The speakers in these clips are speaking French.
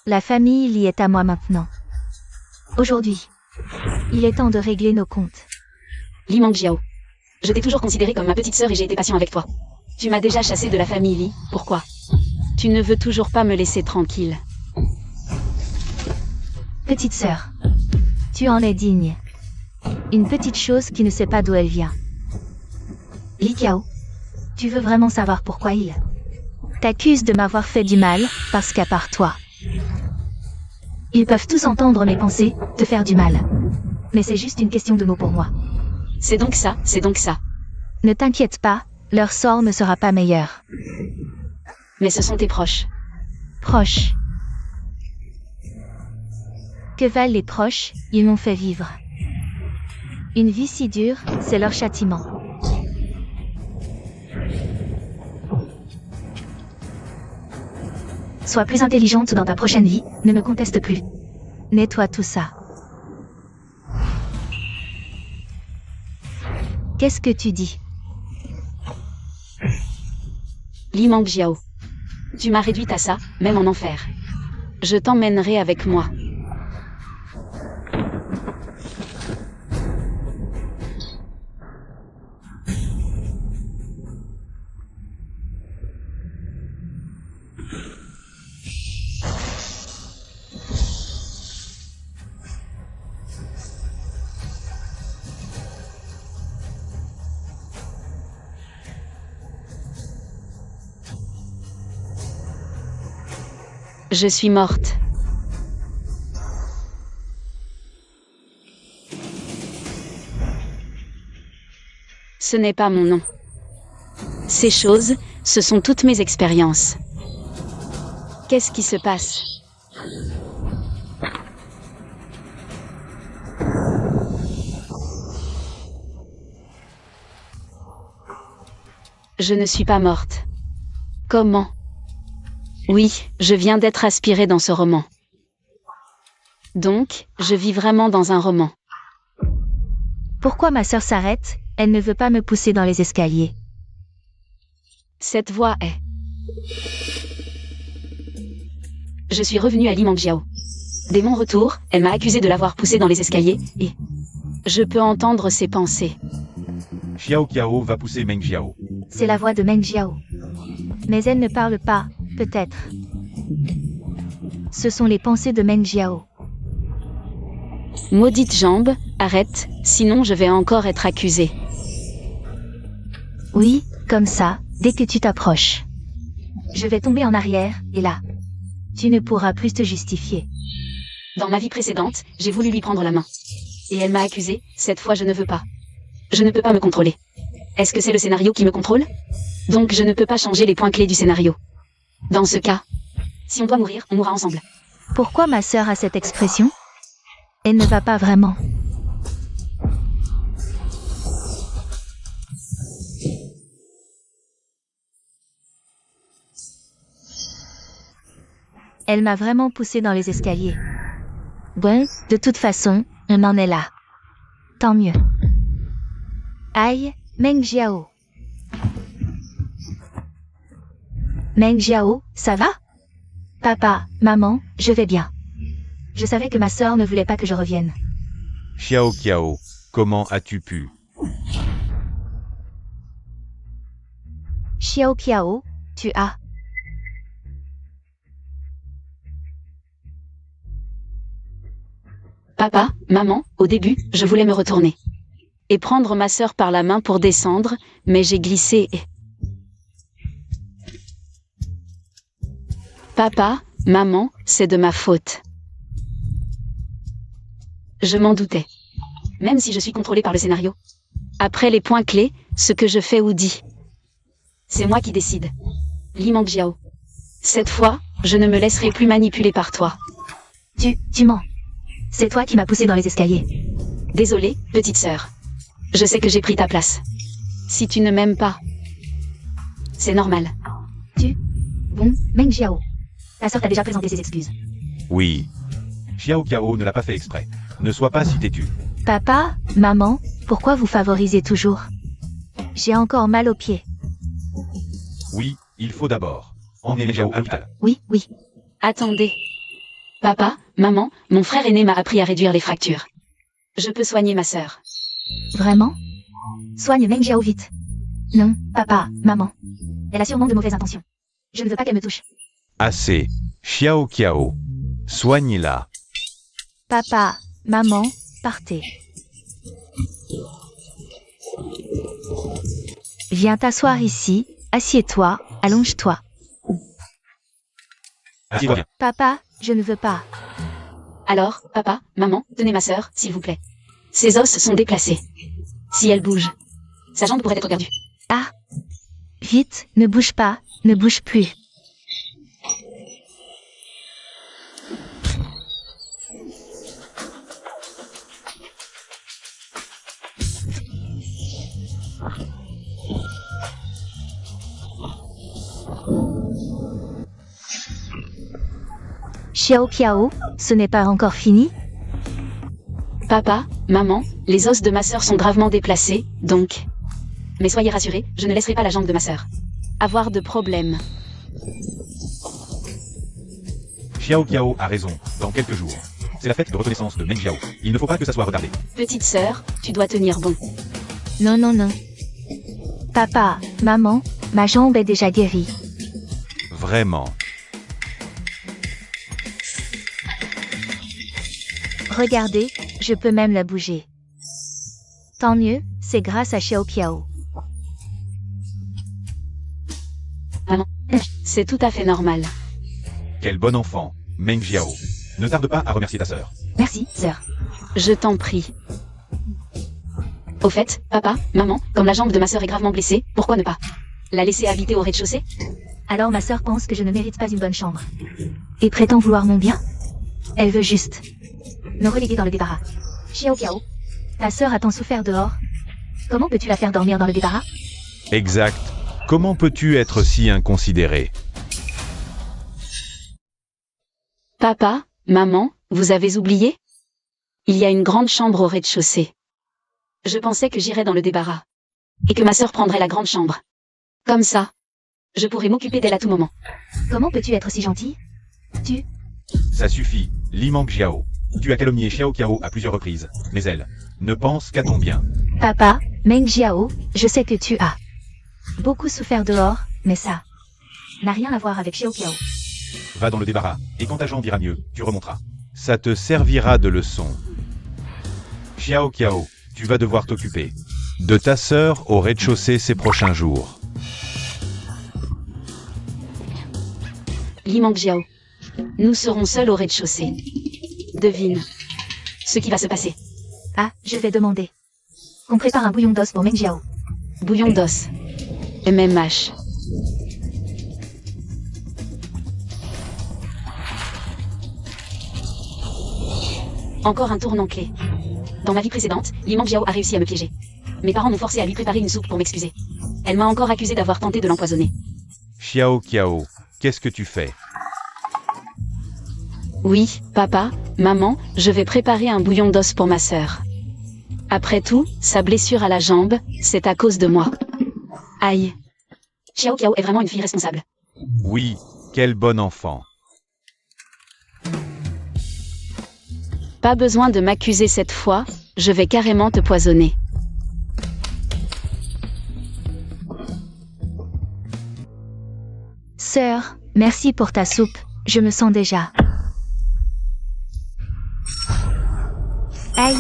La famille Li est à moi maintenant. Aujourd'hui, il est temps de régler nos comptes. Li Mangjiao. Je t'ai toujours considérée comme ma petite sœur et j'ai été patient avec toi. Tu m'as déjà chassée de la famille Li, pourquoi? Tu ne veux toujours pas me laisser tranquille. Petite sœur, tu en es digne. Une petite chose qui ne sait pas d'où elle vient. Li Qiao, tu veux vraiment savoir pourquoi il t'accuse de m'avoir fait du mal, parce qu'à part toi, ils peuvent tous entendre mes pensées, te faire du mal. Mais c'est juste une question de mots pour moi. C'est donc ça, c'est donc ça. Ne t'inquiète pas, leur sort ne sera pas meilleur. Mais ce sont tes proches. Proches. Que valent les proches, ils m'ont fait vivre. Une vie si dure, c'est leur châtiment. Sois plus intelligente dans ta prochaine vie, ne me conteste plus. Nettoie tout ça. Qu'est-ce que tu dis? Li Mangjiao. Tu m'as réduite à ça, même en enfer. Je t'emmènerai avec moi. Je suis morte. Ce n'est pas mon nom. Ces choses, ce sont toutes mes expériences. Qu'est-ce qui se passe? Je ne suis pas morte. Comment? Oui, je viens d'être aspirée dans ce roman. Donc, je vis vraiment dans un roman. Pourquoi ma sœur s'arrête? Elle ne veut pas me pousser dans les escaliers. Cette voix est... Je suis revenue à Li Mangjiao. Dès mon retour, elle m'a accusé de l'avoir poussée dans les escaliers, et... Je peux entendre ses pensées. Xiao Qiao va pousser Meng Jiao. C'est la voix de Meng Jiao. Mais elle ne parle pas, peut-être. Ce sont les pensées de Meng Jiao. Maudite jambe, arrête, sinon je vais encore être accusée. Oui, comme ça, dès que tu t'approches. Je vais tomber en arrière, et là, tu ne pourras plus te justifier. Dans ma vie précédente, j'ai voulu lui prendre la main. Et elle m'a accusée, cette fois je ne veux pas. Je ne peux pas me contrôler. Est-ce que c'est le scénario qui me contrôle? Donc je ne peux pas changer les points clés du scénario. Dans ce cas, si on doit mourir, on mourra ensemble. Pourquoi ma sœur a cette expression? Elle ne va pas vraiment. Elle m'a vraiment poussé dans les escaliers. Bon, de toute façon, on en est là. Tant mieux. Aïe, Meng Jiao. Meng Jiao, ça va? Papa, maman, je vais bien. Je savais que ma sœur ne voulait pas que je revienne. Xiao Qiao, comment as-tu pu? Xiao Qiao, tu as... Papa, maman, au début, je voulais me retourner. Et prendre ma sœur par la main pour descendre, mais j'ai glissé et... Papa, maman, c'est de ma faute. Je m'en doutais. Même si je suis contrôlée par le scénario. Après les points clés, ce que je fais ou dis. C'est moi qui décide. Li Mangjiao. Cette fois, je ne me laisserai plus manipuler par toi. Tu mens. C'est toi qui m'as poussé dans les escaliers. Désolée, petite sœur. Je sais que j'ai pris ta place. Si tu ne m'aimes pas, c'est normal. Bon, Meng Jiao. Ta sœur t'a déjà présenté ses excuses. Oui. Xiao Qiao ne l'a pas fait exprès. Ne sois pas si têtu. Papa, maman, pourquoi vous favorisez toujours? J'ai encore mal aux pieds. Oui, il faut d'abord emmener Meng Jiao à l'hôpital. Oui. Attendez. Papa, maman, mon frère aîné m'a appris à réduire les fractures. Je peux soigner ma sœur. Vraiment? Soigne Meng Jiao vite. Non, papa, maman. Elle a sûrement de mauvaises intentions. Je ne veux pas qu'elle me touche. Assez. Xiao Qiao. Soigne-la. Papa, maman, partez. Viens t'asseoir ici, assieds-toi, allonge-toi. Assieds-toi. Papa, je ne veux pas. Alors, papa, maman, tenez ma sœur, s'il vous plaît. Ses os sont déplacés. Si elle bouge, sa jambe pourrait être perdue. Ah! Vite, ne bouge pas, ne bouge plus. Xiao Qiao, ce n'est pas encore fini? Papa, maman, les os de ma sœur sont gravement déplacés, donc... Mais soyez rassurés, je ne laisserai pas la jambe de ma sœur avoir de problème. Xiao Qiao a raison, dans quelques jours. C'est la fête de reconnaissance de Meng Jiao. Il ne faut pas que ça soit retardé. Petite sœur, tu dois tenir bon. Non, non, non. Papa, maman, ma jambe est déjà guérie. Vraiment. Regardez, je peux même la bouger. Tant mieux, c'est grâce à Xiao Qiao. Maman, c'est tout à fait normal. Quel bon enfant, Meng Jiao. Ne tarde pas à remercier ta sœur. Merci, sœur. Je t'en prie. Au fait, papa, maman, comme la jambe de ma sœur est gravement blessée, pourquoi ne pas la laisser habiter au rez-de-chaussée? Alors ma sœur pense que je ne mérite pas une bonne chambre. Et prétend vouloir mon bien. Elle veut juste me reléguer dans le débarras. Xiao Qiao, ta sœur a tant souffert dehors. Comment peux-tu la faire dormir dans le débarras? Exact. Comment peux-tu être si inconsidéré? Papa, maman, vous avez oublié? Il y a une grande chambre au rez-de-chaussée. Je pensais que j'irais dans le débarras. Et que ma sœur prendrait la grande chambre. Comme ça, je pourrais m'occuper d'elle à tout moment. Comment peux-tu être si gentille? Ça suffit, Li Meng Jiao. Tu as calomnié Xiao Qiao à plusieurs reprises, mais elle ne pense qu'à ton bien. Papa, Meng Jiao, je sais que tu as beaucoup souffert dehors, mais ça n'a rien à voir avec Xiao Qiao. Va dans le débarras, et quand ta jambe ira mieux, tu remonteras. Ça te servira de leçon. Xiao Qiao, tu vas devoir t'occuper de ta sœur au rez-de-chaussée ces prochains jours. Li Meng Jiao. Nous serons seuls au rez-de-chaussée. Devine ce qui va se passer. Ah, je vais demander qu'on prépare un bouillon d'os pour Meng Jiao. Bouillon d'os. MMH. Encore un tournant clé. Dans ma vie précédente, Li Meng Jiao a réussi à me piéger. Mes parents m'ont forcé à lui préparer une soupe pour m'excuser. Elle m'a encore accusé d'avoir tenté de l'empoisonner. Xiao Qiao, qu'est-ce que tu fais? Oui, papa, maman, je vais préparer un bouillon d'os pour ma sœur. Après tout, sa blessure à la jambe, c'est à cause de moi. Aïe. Xiao Qiao est vraiment une fille responsable. Oui, quel bon enfant. Pas besoin de m'accuser cette fois, je vais carrément te poisonner. Sœur, merci pour ta soupe, je me sens déjà. Aïe!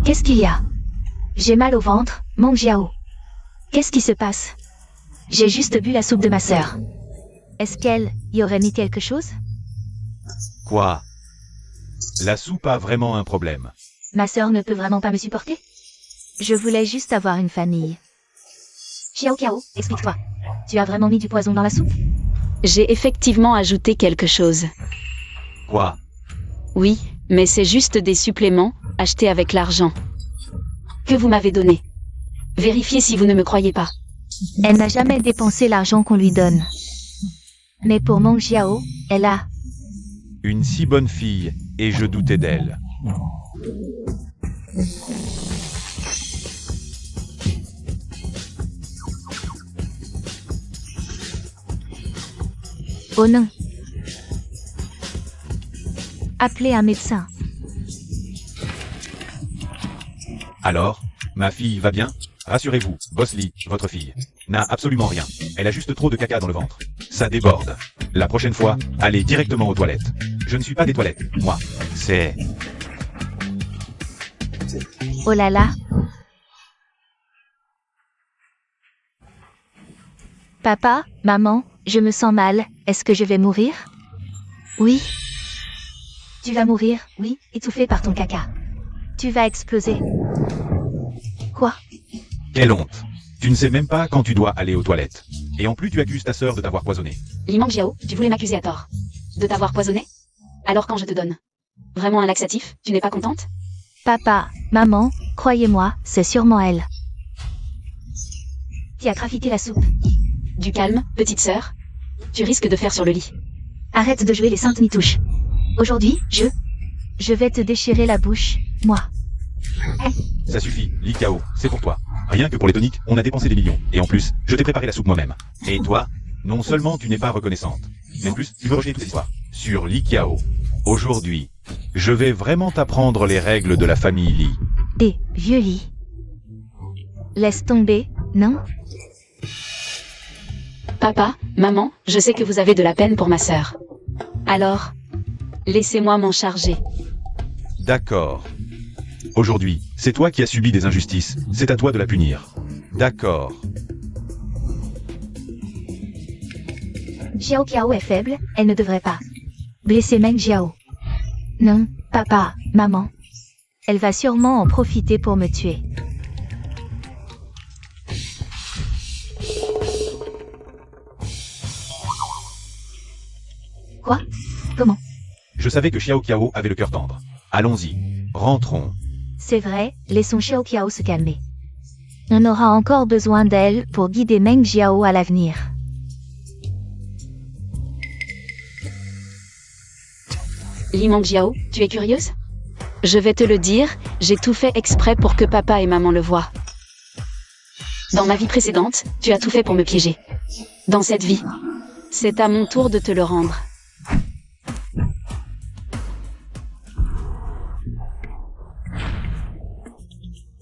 Qu'est-ce qu'il y a? J'ai mal au ventre, Meng Jiao. Qu'est-ce qui se passe? J'ai juste bu la soupe de ma sœur. Est-ce qu'elle y aurait mis quelque chose? Quoi? La soupe a vraiment un problème. Ma sœur ne peut vraiment pas me supporter? Je voulais juste avoir une famille. Xiao Qiao, explique-toi. Tu as vraiment mis du poison dans la soupe? J'ai effectivement ajouté quelque chose. Quoi? Oui, mais c'est juste des suppléments, achetés avec l'argent que vous m'avez donné. Vérifiez si vous ne me croyez pas. Elle n'a jamais dépensé l'argent qu'on lui donne. Mais pour Meng Jiao, elle a... Une si bonne fille, et je doutais d'elle. Oh non. Appelez un médecin. Alors, ma fille va bien? Rassurez-vous, Bosley, votre fille, n'a absolument rien. Elle a juste trop de caca dans le ventre. Ça déborde. La prochaine fois, allez directement aux toilettes. Je ne suis pas des toilettes, moi. C'est... Oh là là. Papa, maman, je me sens mal. Est-ce que je vais mourir? Oui. Tu vas mourir, oui, étouffé par ton caca. Tu vas exploser. Quoi? Quelle honte. Tu ne sais même pas quand tu dois aller aux toilettes. Et en plus tu accuses ta sœur de t'avoir poisonné. Li Mangjiao, tu voulais m'accuser à tort. De t'avoir poisonné? Alors quand je te donne vraiment un laxatif, tu n'es pas contente? Papa, maman, croyez-moi, c'est sûrement elle. Qui a trafiqué la soupe. Du calme, petite sœur. Tu risques de faire sur le lit. Arrête de jouer les saintes mitouches. Aujourd'hui, je vais te déchirer la bouche, moi. Ça suffit, Li Kao, c'est pour toi. Rien que pour les toniques, on a dépensé des millions. Et en plus, je t'ai préparé la soupe moi-même. Et toi, non seulement tu n'es pas reconnaissante, mais en plus, tu veux rejeter toute cette histoire. Sur Li Kao. Aujourd'hui, je vais vraiment t'apprendre les règles de la famille Li. Des vieux lits. Laisse tomber, non? Papa, maman, je sais que vous avez de la peine pour ma sœur. Alors, laissez-moi m'en charger. D'accord. Aujourd'hui, c'est toi qui as subi des injustices, c'est à toi de la punir. D'accord. Xiao Kiao est faible, elle ne devrait pas blesser Meng Jiao. Non, papa, maman. Elle va sûrement en profiter pour me tuer. Quoi? Comment? Je savais que Xiao Kiao avait le cœur tendre. Allons-y, rentrons. C'est vrai, laissons Xiao Kiao se calmer. On aura encore besoin d'elle pour guider Meng Jiao à l'avenir. Li Mangjiao, tu es curieuse? Je vais te le dire, j'ai tout fait exprès pour que papa et maman le voient. Dans ma vie précédente, tu as tout fait pour me piéger. Dans cette vie, c'est à mon tour de te le rendre.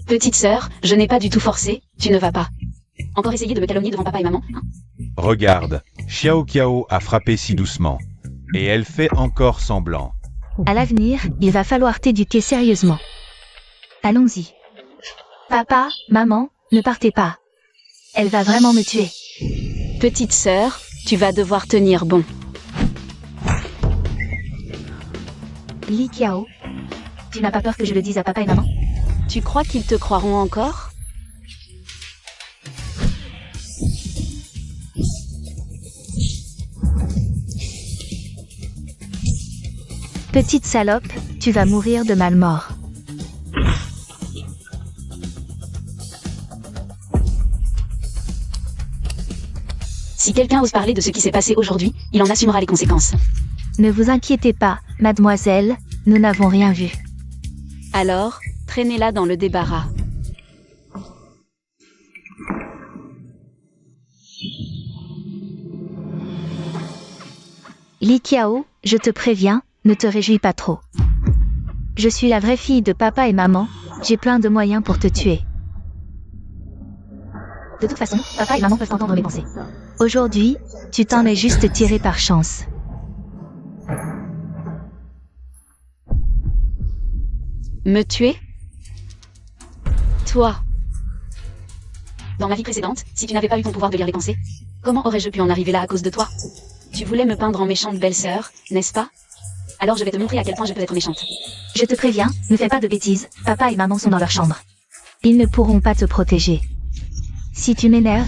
Petite sœur, je n'ai pas du tout forcé, tu ne vas pas encore essayer de me calomnier devant papa et maman, hein? Regarde, Xiao Kiao a frappé si doucement. Et elle fait encore semblant. À l'avenir, il va falloir t'éduquer sérieusement. Allons-y. Papa, maman, ne partez pas. Elle va vraiment me tuer. Petite sœur, tu vas devoir tenir bon. Li Kiao, tu n'as pas peur que je le dise à papa et maman? Tu crois qu'ils te croiront encore? Petite salope, tu vas mourir de malmort. Si quelqu'un ose parler de ce qui s'est passé aujourd'hui, il en assumera les conséquences. Ne vous inquiétez pas, mademoiselle, nous n'avons rien vu. Alors, traînez-la dans le débarras. Li Kiao, je te préviens, ne te réjouis pas trop. Je suis la vraie fille de papa et maman, j'ai plein de moyens pour te tuer. De toute façon, papa et maman peuvent entendre mes pensées. Aujourd'hui, tu t'en es juste tiré par chance. Me tuer? Toi. Dans ma vie précédente, si tu n'avais pas eu ton pouvoir de lire les pensées, comment aurais-je pu en arriver là à cause de toi? Tu voulais me peindre en méchante belle-sœur, n'est-ce pas? Alors je vais te montrer à quel point je peux être méchante. Je te préviens, ne fais pas de bêtises, papa et maman sont dans leur chambre. Ils ne pourront pas te protéger. Si tu m'énerves,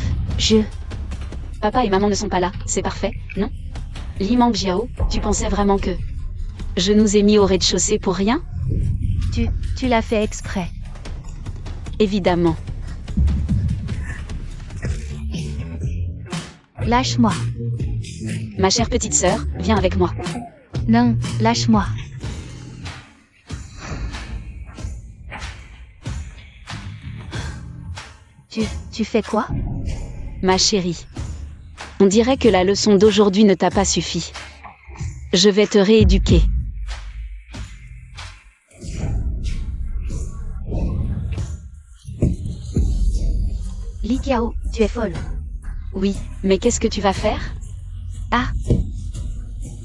Papa et maman ne sont pas là, c'est parfait, non? Li Mangjiao, tu pensais vraiment que je nous ai mis au rez-de-chaussée pour rien? Tu l'as fait exprès. Évidemment. Lâche-moi. Ma chère petite sœur, viens avec moi. Non, lâche-moi. Tu fais quoi? Ma chérie. On dirait que la leçon d'aujourd'hui ne t'a pas suffi. Je vais te rééduquer. Xiao, tu es folle. Oui, mais qu'est-ce que tu vas faire? Ah.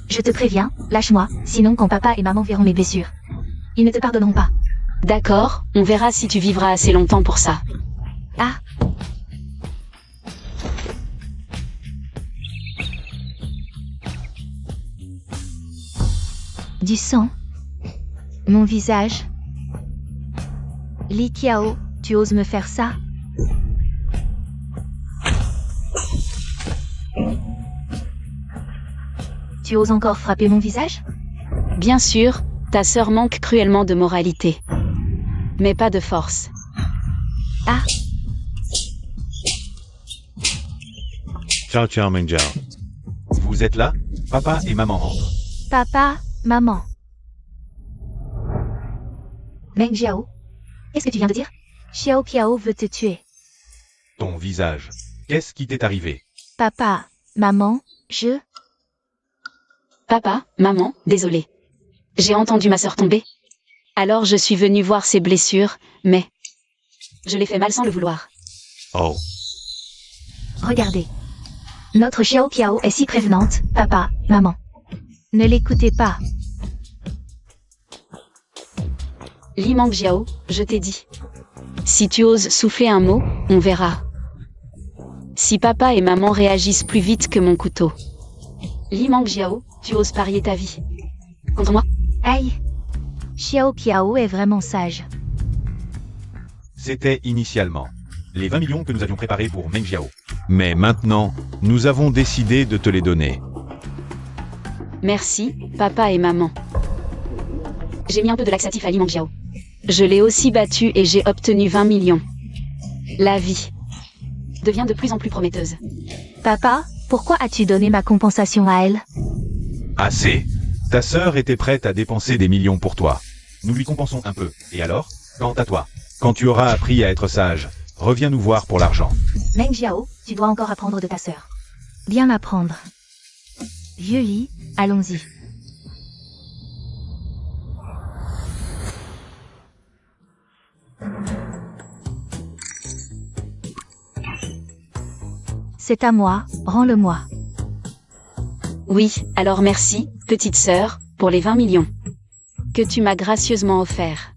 Je te préviens, lâche-moi, sinon quand papa et maman verront mes blessures, ils ne te pardonneront pas. D'accord, on verra si tu vivras assez longtemps pour ça. Ah. Du sang. Mon visage. Li Qiao, tu oses me faire ça? Tu oses encore frapper mon visage? Bien sûr, ta sœur manque cruellement de moralité. Mais pas de force. Ah. Ciao ciao Meng Jiao. Vous êtes là? Papa et maman rentrent. Papa, maman. Meng Jiao, qu'est-ce que tu viens de dire? Xiao Qiao veut te tuer. Ton visage. Qu'est-ce qui t'est arrivé? Papa, maman, je... Papa, maman, désolé. J'ai entendu ma sœur tomber. Alors je suis venue voir ses blessures, mais... je l'ai fait mal sans le vouloir. Oh. Regardez. Notre Xiao Qiao est si prévenante, papa, maman. Ne l'écoutez pas. Li Mangjiao, je t'ai dit. Si tu oses souffler un mot, on verra. Si papa et maman réagissent plus vite que mon couteau. Li Mangjiao, tu oses parier ta vie. Contre moi? Aïe. Xiao Qiao est vraiment sage. C'était initialement les 20 millions que nous avions préparés pour Meng Jiao. Mais maintenant, nous avons décidé de te les donner. Merci, papa et maman. J'ai mis un peu de laxatif à Li Mangjiao. Je l'ai aussi battu et j'ai obtenu 20 millions. La vie devient de plus en plus prometteuse. Papa, pourquoi as-tu donné ma compensation à elle? Assez. Ta sœur était prête à dépenser des millions pour toi. Nous lui compensons un peu. Et alors? Quant à toi, quand tu auras appris à être sage, reviens nous voir pour l'argent. Meng Jiao, tu dois encore apprendre de ta sœur. Bien apprendre. Vieux Li, allons-y. C'est à moi, rends-le-moi. Oui, alors merci, petite sœur, pour les 20 millions que tu m'as gracieusement offerts.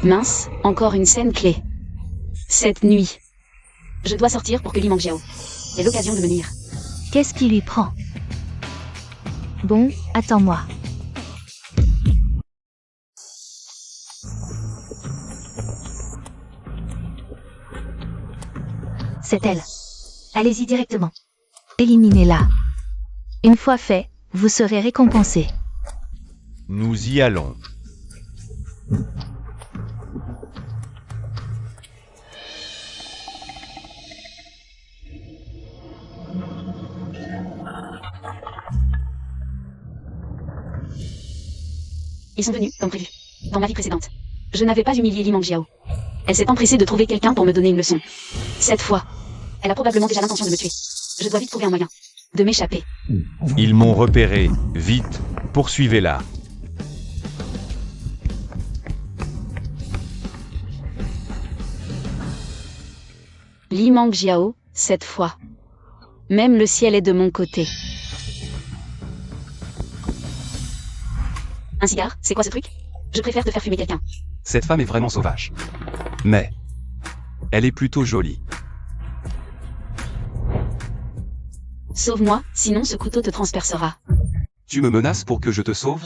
Mince, encore une scène clé. Cette nuit. Je dois sortir pour que Li Mangjiao ait l'occasion de me nuire. Qu'est-ce qui lui prend? Bon, attends-moi. C'est elle. Allez-y directement. Éliminez-la. Une fois fait, vous serez récompensé. Nous y allons. Ils sont venus, comme prévu, dans ma vie précédente. Je n'avais pas humilié Li Mangjiao. Elle s'est empressée de trouver quelqu'un pour me donner une leçon. Cette fois, elle a probablement déjà l'intention de me tuer. Je dois vite trouver un moyen de m'échapper. Ils m'ont repéré. Vite, poursuivez-la. Li Mangjiao, cette fois. Même le ciel est de mon côté. Un cigare, c'est quoi ce truc? Je préfère te faire fumer quelqu'un. Cette femme est vraiment sauvage. Mais elle est plutôt jolie. Sauve-moi, sinon ce couteau te transpercera. Tu me menaces pour que je te sauve?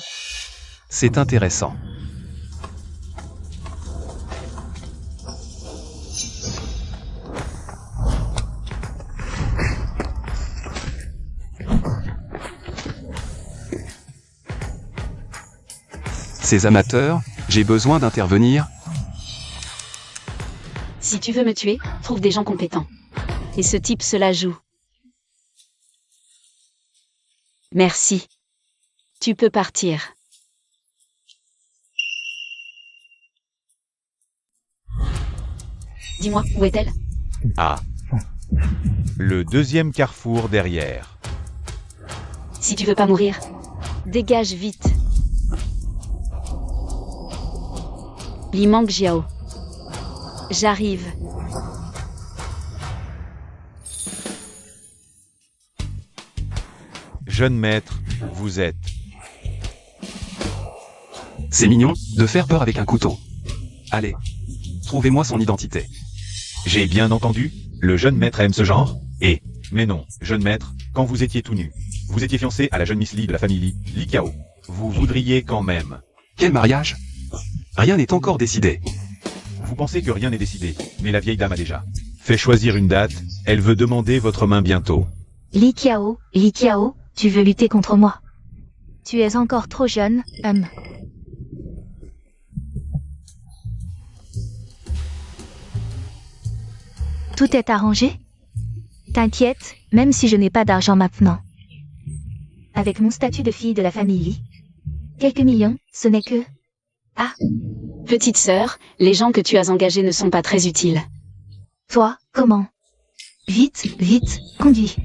C'est intéressant. Ces amateurs, j'ai besoin d'intervenir. Si tu veux me tuer, trouve des gens compétents. Et ce type se la joue. Merci. Tu peux partir. Dis-moi, où est-elle? Ah. Le deuxième carrefour derrière. Si tu veux pas mourir, dégage vite. Li Mang Jiao. J'arrive. Jeune maître, vous êtes. C'est mignon, de faire peur avec un couteau. Allez. Trouvez-moi son identité. J'ai bien entendu, le jeune maître aime ce genre. Mais non, jeune maître, quand vous étiez tout nu, vous étiez fiancé à la jeune Miss Li de la famille Li, Li Kiao. Vous voudriez quand même. Quel mariage? Rien n'est encore décidé. Vous pensez que rien n'est décidé, mais la vieille dame a déjà fait choisir une date, elle veut demander votre main bientôt. Li Kiao, tu veux lutter contre moi. Tu es encore trop jeune, homme. Tout est arrangé? T'inquiète, même si je n'ai pas d'argent maintenant. Avec mon statut de fille de la famille Li, quelques millions, ce n'est que... Ah, Petite sœur, les gens que tu as engagés ne sont pas très utiles. toi, comment? Vite, conduis.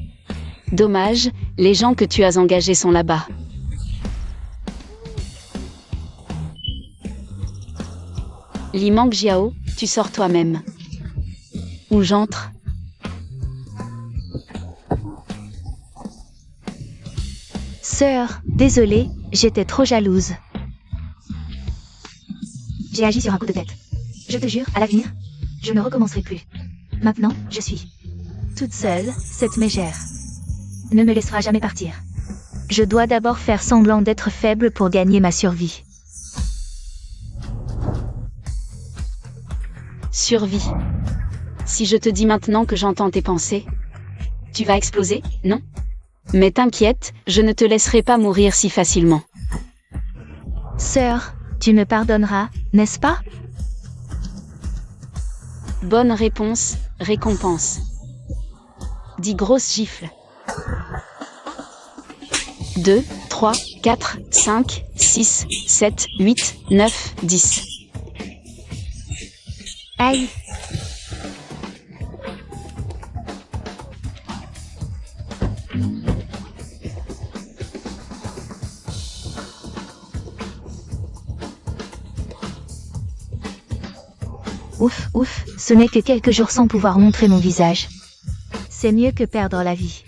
Dommage, les gens que tu as engagés sont là-bas. Li Mang Jiao, tu sors toi-même. Où j'entre? Sœur, désolée, j'étais trop jalouse. J'ai agi sur un coup de tête. Je te jure, à l'avenir, je ne recommencerai plus. Maintenant, je suis toute seule, cette mégère ne me laissera jamais partir. Je dois d'abord faire semblant d'être faible pour gagner ma survie. Survie. Si je te dis maintenant que j'entends tes pensées, tu vas exploser, non? Mais t'inquiète, je ne te laisserai pas mourir si facilement. Sœur, tu me pardonneras, n'est-ce pas? Bonne réponse, récompense. Dis grosse gifle. 2, 3, 4, 5, 6, 7, 8, 9, 10. Aïe! Ouf, ce n'est que quelques jours sans pouvoir montrer mon visage. C'est mieux que perdre la vie.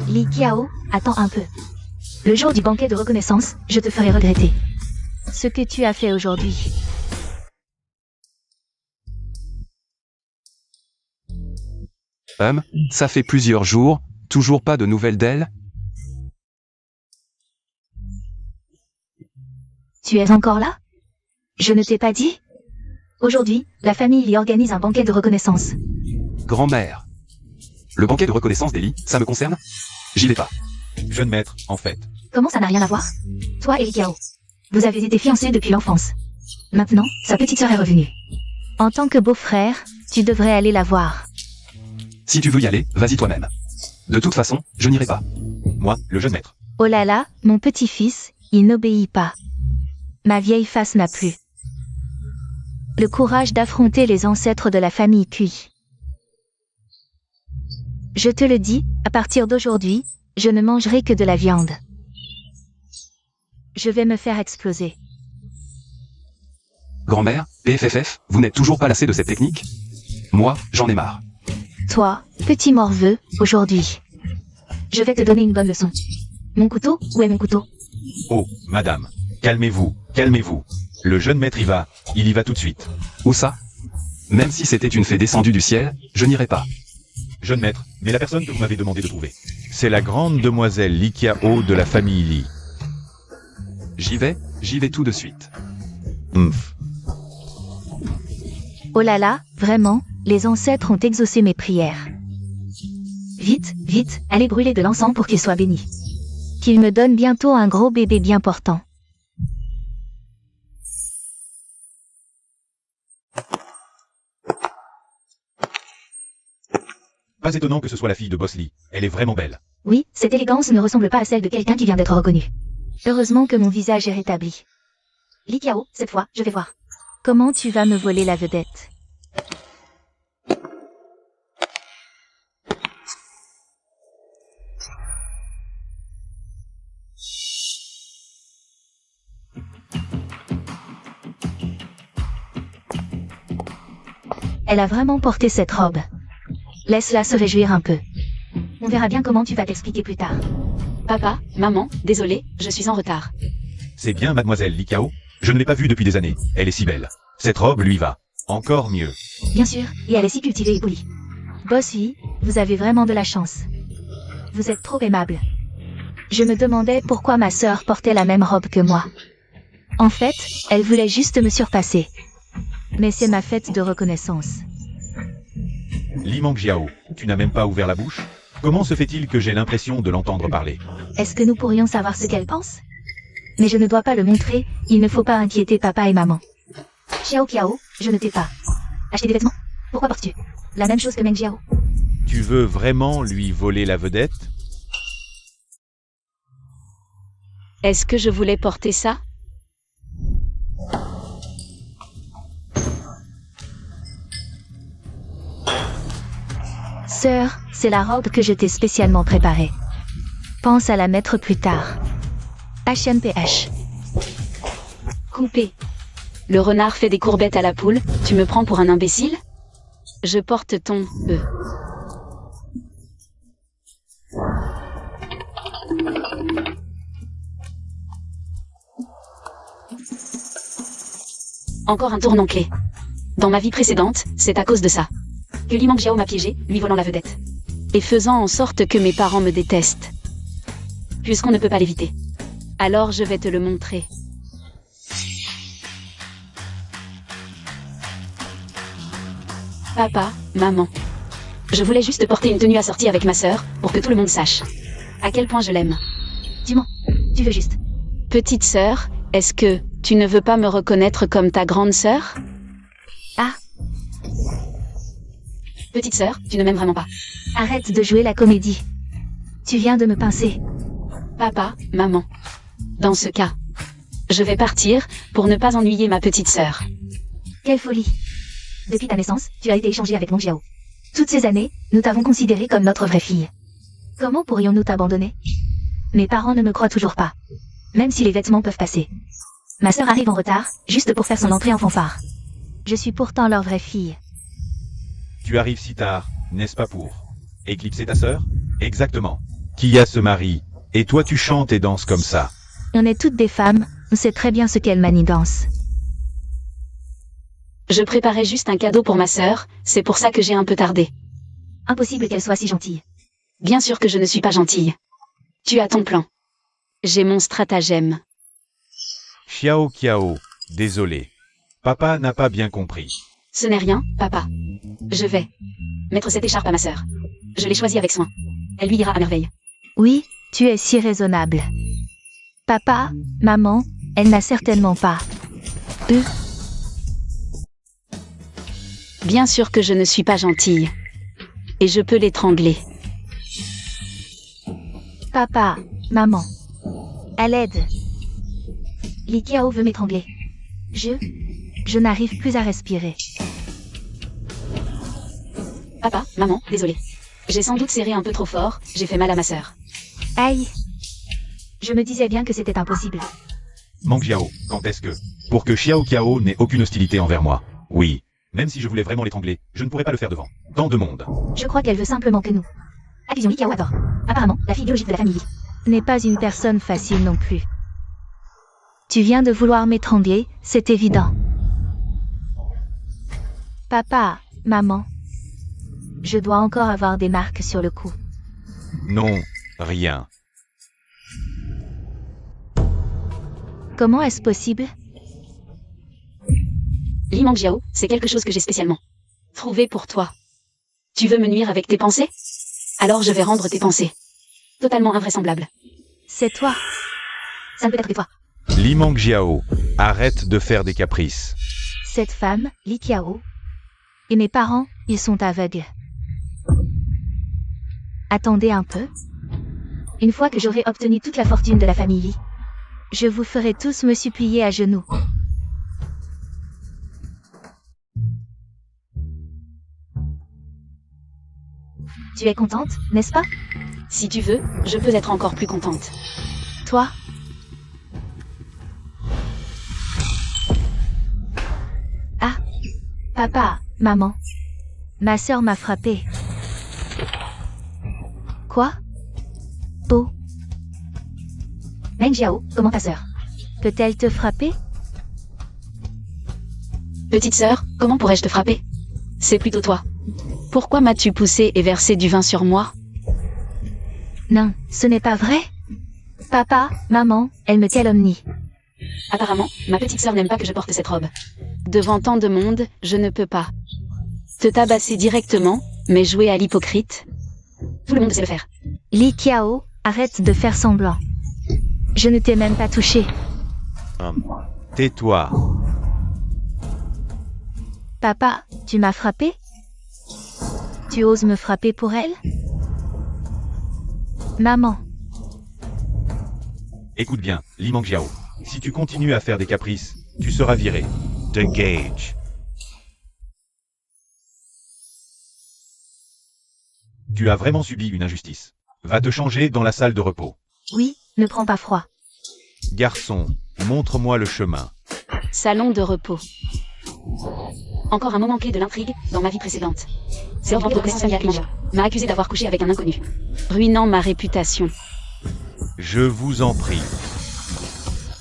Li Kiao, attends un peu. Le jour du banquet de reconnaissance, je te ferai regretter ce que tu as fait aujourd'hui. Ça fait plusieurs jours, toujours pas de nouvelles d'elle? Tu es encore là? Je ne t'ai pas dit? Aujourd'hui, la famille y organise un banquet de reconnaissance. Grand-mère. Le banquet de reconnaissance d'Eli, ça me concerne? J'y vais pas. Jeune maître, en fait. Comment ça n'a rien à voir? Toi et Li Kiao, vous avez été fiancés depuis l'enfance. Maintenant, sa petite sœur est revenue. En tant que beau-frère, tu devrais aller la voir. Si tu veux y aller, vas-y toi-même. De toute façon, je n'irai pas. Moi, le jeune maître. Oh là là, mon petit-fils, il n'obéit pas. Ma vieille face n'a plus le courage d'affronter les ancêtres de la famille Cui. Je te le dis, à partir d'aujourd'hui, je ne mangerai que de la viande. Je vais me faire exploser. Grand-mère, PFFF, vous n'êtes toujours pas lassé de cette technique? Moi, j'en ai marre. Toi, petit morveux, aujourd'hui, je vais te donner une bonne leçon. Mon couteau, où est mon couteau? Oh, madame, calmez-vous, calmez-vous. Le jeune maître il y va tout de suite. Où ça? Même si c'était une fée descendue du ciel, je n'irai pas. Jeune maître, mais la personne que vous m'avez demandé de trouver. C'est la grande demoiselle Li Kiao de la famille Li. J'y vais tout de suite. Oh là là, vraiment, les ancêtres ont exaucé mes prières. Vite, allez brûler de l'encens pour qu'il soit béni. Qu'il me donne bientôt un gros bébé bien portant. Pas étonnant que ce soit la fille de Boss Li. Elle est vraiment belle. Oui, cette élégance ne ressemble pas à celle de quelqu'un qui vient d'être reconnu. Heureusement que mon visage est rétabli. Li Kiao, cette fois, je vais voir. Comment tu vas me voler la vedette? elle a vraiment porté cette robe. Laisse-la se réjouir un peu. On verra bien comment tu vas t'expliquer plus tard. Papa, maman, désolé, je suis en retard. C'est bien, mademoiselle Li Kao. Je ne l'ai pas vue depuis des années. Elle est si belle. Cette robe lui va. Encore mieux. Bien sûr, et elle est si cultivée et polie. Bossy, vous avez vraiment de la chance. Vous êtes trop aimable. Je me demandais pourquoi ma sœur portait la même robe que moi. En fait, elle voulait juste me surpasser. Mais c'est ma fête de reconnaissance. Li Mangjiao, tu n'as même pas ouvert la bouche? Comment se fait-il que j'ai l'impression de l'entendre parler? Est-ce que nous pourrions savoir ce qu'elle pense? Mais je ne dois pas le montrer, il ne faut pas inquiéter papa et maman. Xiao Kiao, je ne t'ai pas. Acheter des vêtements? Pourquoi portes-tu la même chose que Meng Jiao? Tu veux vraiment lui voler la vedette? Est-ce que je voulais porter ça? Sœur, c'est la robe que je t'ai spécialement préparée. Pense à la mettre plus tard. HNPH. Coupé. Le renard fait des courbettes à la poule, tu me prends pour un imbécile? Je porte ton Encore un tournon-clé. Dans ma vie précédente, c'est à cause de ça que Li Mangjiao m'a piégé, lui volant la vedette. Et faisant en sorte que mes parents me détestent. Puisqu'on ne peut pas l'éviter. Alors je vais te le montrer. Papa, maman. Je voulais juste porter une tenue assortie avec ma sœur, pour que tout le monde sache à quel point je l'aime. Dis-moi, tu veux juste. Petite sœur, est-ce que tu ne veux pas me reconnaître comme ta grande sœur? Ah, Petite sœur, tu ne m'aimes vraiment pas. arrête de jouer la comédie. Tu viens de me pincer. Papa, maman. Dans ce cas, je vais partir pour ne pas ennuyer ma petite sœur. Quelle folie. Depuis ta naissance, tu as été échangée avec Meng Jiao. Toutes ces années, nous t'avons considérée comme notre vraie fille. Comment pourrions-nous t'abandonner? Mes parents ne me croient toujours pas. Même si les vêtements peuvent passer. Ma sœur arrive en retard, juste pour faire son entrée en fanfare. Je suis pourtant leur vraie fille. Tu arrives si tard, n'est-ce pas pour éclipser ta sœur? Exactement. Qui a ce mari? Et toi tu chantes et danses comme ça. On est toutes des femmes, on sait très bien ce qu'elles manigancent. Je préparais juste un cadeau pour ma sœur, c'est pour ça que j'ai un peu tardé. Impossible qu'elle soit si gentille. Bien sûr que je ne suis pas gentille. Tu as ton plan. J'ai mon stratagème. Xiao Kiao, désolé. Papa n'a pas bien compris. Ce n'est rien, papa. Je vais mettre cette écharpe à ma sœur. Je l'ai choisie avec soin. Elle lui ira à merveille. Oui, tu es si raisonnable. Papa, maman, elle n'a certainement pas. Eux, Bien sûr que je ne suis pas gentille. Et je peux l'étrangler. papa, maman. À l'aide. Li Kiao veut m'étrangler. Je n'arrive plus à respirer. Papa, maman, désolé. J'ai sans doute serré un peu trop fort, j'ai fait mal à ma sœur. Aïe. Je me disais bien que c'était impossible. Mangjiao, quand est-ce que... Pour que Xiao Kiao n'ait aucune hostilité envers moi. Oui. Même si je voulais vraiment l'étrangler, je ne pourrais pas le faire devant tant de monde. Je crois qu'elle veut simplement que nous. Accusions Li Kiao adore. Apparemment, la fille biologique de la famille n'est pas une personne facile non plus. Tu viens de vouloir m'étrangler, c'est évident. Papa, maman. Je dois encore avoir des marques sur le cou. Non, rien. Comment est-ce possible? Li Mangjiao, c'est quelque chose que j'ai spécialement trouvé pour toi. Tu veux me nuire avec tes pensées? Alors je vais rendre tes pensées totalement invraisemblables. C'est toi. Ça ne peut être que toi. Li Mangjiao, arrête de faire des caprices. Cette femme, Li Kiao. Et mes parents, ils sont aveugles. Attendez un peu. Une fois que j'aurai obtenu toute la fortune de la famille Li, je vous ferai tous me supplier à genoux. Tu es contente, n'est-ce pas? Si tu veux, je peux être encore plus contente. Toi? Ah, papa, maman. Ma sœur m'a frappé. Quoi? Oh. Meng Jiao, comment ta sœur? Peut-elle te frapper? Petite sœur, comment pourrais-je te frapper? C'est plutôt toi. Pourquoi m'as-tu poussé et versé du vin sur moi? Non, ce n'est pas vrai. Papa, maman, elle me calomnie. Apparemment, ma petite sœur n'aime pas que je porte cette robe. Devant tant de monde, je ne peux pas te tabasser directement, mais jouer à l'hypocrite. Tout le monde sait le faire. Li Qiao, arrête de faire semblant. Je ne t'ai même pas touché. Tais-toi. Papa, tu m'as frappé? Tu oses me frapper pour elle? Maman, Écoute bien, Li Mangjiao. Si tu continues à faire des caprices, tu seras viré. Dengage. Tu as vraiment subi une injustice. Va te changer dans la salle de repos. oui, ne prends pas froid. Garçon, montre-moi le chemin. Salon de repos. Encore un moment clé de l'intrigue dans ma vie précédente. C'est ordre de reconnaissance familiale. Mangea m'a accusé d'avoir couché avec un inconnu, ruinant ma réputation. Je vous en prie.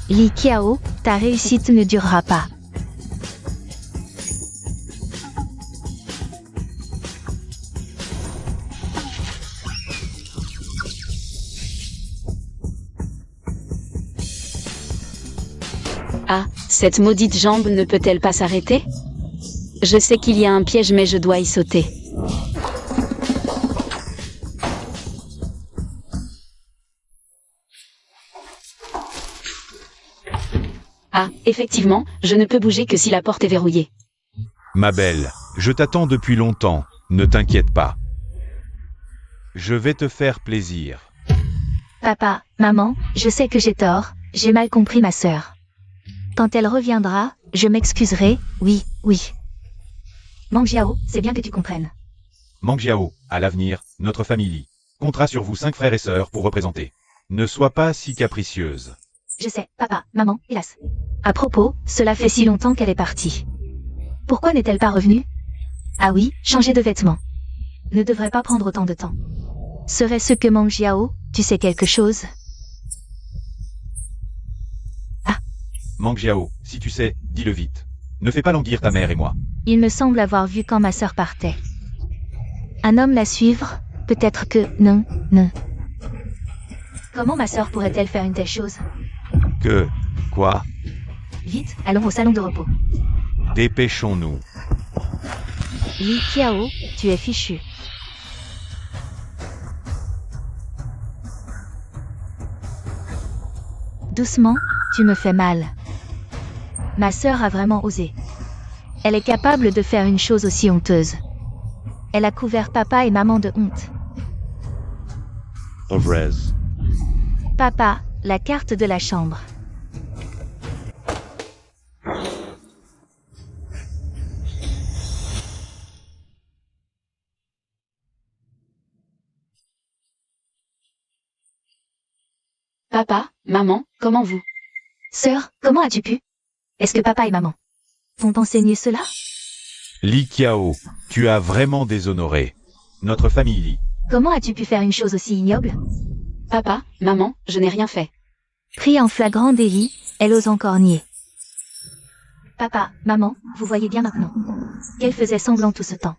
Li Qiao, ta réussite ne durera pas. Ah, cette maudite jambe ne peut-elle pas s'arrêter? Je sais qu'il y a un piège mais je dois y sauter. Ah, effectivement, je ne peux bouger que si la porte est verrouillée. Ma belle, je t'attends depuis longtemps, ne t'inquiète pas. Je vais te faire plaisir. Papa, maman, je sais que j'ai tort, j'ai mal compris ma sœur. Quand elle reviendra, je m'excuserai, oui, oui. Meng Jiao, c'est bien que tu comprennes. Mangjiao, à l'avenir, notre famille comptera sur vous 5 frères et sœurs pour représenter. Ne sois pas si capricieuse. Je sais, papa, maman, hélas. À propos, cela fait si longtemps qu'elle est partie. Pourquoi n'est-elle pas revenue? Ah oui, changer de vêtements. Ne devrait pas prendre autant de temps. Serait-ce que Meng Jiao, tu sais quelque chose? Mangjiao, si tu sais, dis-le vite. Ne fais pas languir ta mère et moi. Il me semble avoir vu quand ma sœur partait. Un homme la suivre? Peut-être que... Non, non. Comment ma sœur pourrait-elle faire une telle chose? Que... Quoi? Vite, allons au salon de repos. Dépêchons-nous. Li Qiao, tu es fichu. Doucement, tu me fais mal. Ma sœur a vraiment osé. Elle est capable de faire une chose aussi honteuse. Elle a couvert papa et maman de honte. Ovrez. Papa, la carte de la chambre. Papa, maman, comment vous? Sœur, comment as-tu pu? Est-ce que papa et maman t'ont enseigné cela? Li Qiao, tu as vraiment déshonoré notre famille. Comment as-tu pu faire une chose aussi ignoble? Papa, maman, je n'ai rien fait. Pris en flagrant délit, elle ose encore nier. Papa, maman, vous voyez bien maintenant qu'elle faisait semblant tout ce temps.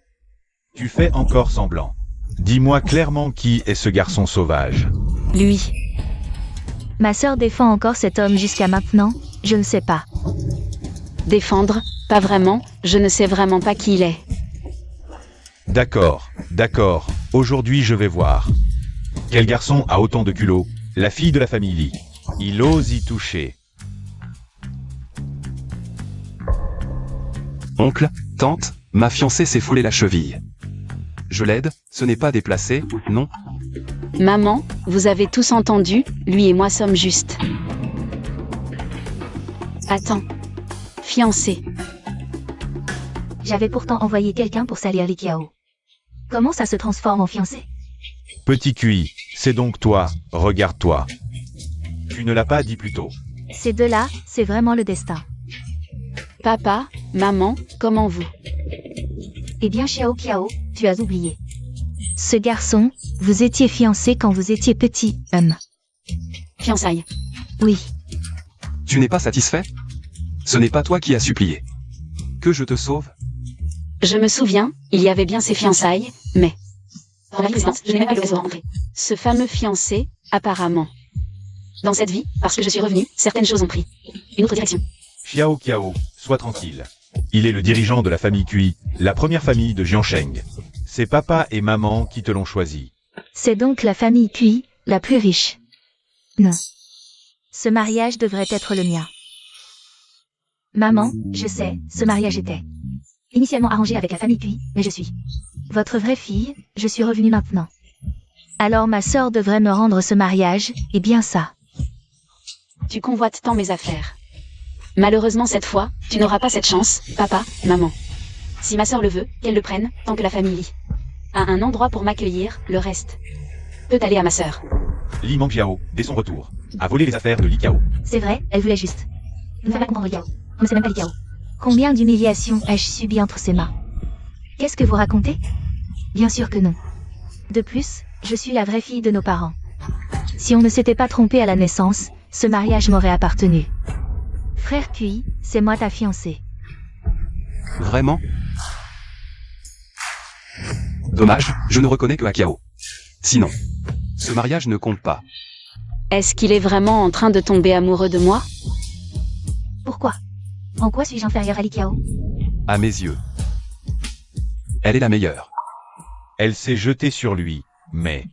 Tu fais encore semblant. Dis-moi clairement qui est ce garçon sauvage. Lui. Ma sœur défend encore cet homme jusqu'à maintenant, je ne sais pas. Défendre? Pas vraiment, je ne sais vraiment pas qui il est. D'accord, d'accord, aujourd'hui je vais voir. Quel garçon a autant de culot? La fille de la famille. Il ose y toucher. Oncle, tante, ma fiancée s'est foulée la cheville. Je l'aide, ce n'est pas déplacé, non? Maman, vous avez tous entendu, lui et moi sommes justes. Attends. Fiancé. J'avais pourtant envoyé quelqu'un pour salir Li Qiao. Comment ça se transforme en fiancé? Petit cuit, c'est donc toi, regarde-toi. Tu ne l'as pas dit plus tôt. Ces deux-là, c'est vraiment le destin. Papa, maman, comment vous? Eh bien Xiao Qiao, tu as oublié. Ce garçon, vous étiez fiancé quand vous étiez petit, Fiançailles. Oui. Tu n'es pas satisfait? Ce n'est pas toi qui as supplié. Que je te sauve? Je me souviens, il y avait bien ces fiançailles, mais... Dans la vie précédente, je n'ai même pas eu l'occasion de rencontrer. Ce fameux fiancé, apparemment. Dans cette vie, parce que je suis revenu, certaines choses ont pris une autre direction. Xiao Qiao, sois tranquille. Il est le dirigeant de la famille Cui, la première famille de Jiansheng. C'est papa et maman qui te l'ont choisi. C'est donc la famille Cui, la plus riche. Non. Ce mariage devrait être le mien. Maman, je sais, ce mariage était initialement arrangé avec la famille Cui, mais je suis votre vraie fille, je suis revenue maintenant. Alors ma sœur devrait me rendre ce mariage, et bien ça. Tu convoites tant mes affaires. Malheureusement cette fois, tu n'auras pas cette chance, papa, maman. Si ma sœur le veut, qu'elle le prenne, tant que la famille Li a un endroit pour m'accueillir, le reste peut aller à ma sœur. Li Mangjiao, dès son retour, a volé les affaires de Li Qiao. C'est vrai, elle voulait juste nous faire pas comprendre Liao. On ne sait même pas Liao. Combien d'humiliations ai-je subi entre ses mains? Qu'est-ce que vous racontez? Bien sûr que non. De plus, je suis la vraie fille de nos parents. Si on ne s'était pas trompé à la naissance, ce mariage m'aurait appartenu. Frère Cui, c'est moi ta fiancée. Vraiment? Dommage, je ne reconnais que Akiao. Sinon, ce mariage ne compte pas. Est-ce qu'il est vraiment en train de tomber amoureux de moi? Pourquoi? En quoi suis-je inférieure à Li Qiao? À mes yeux. Elle est la meilleure. Elle s'est jetée sur lui, mais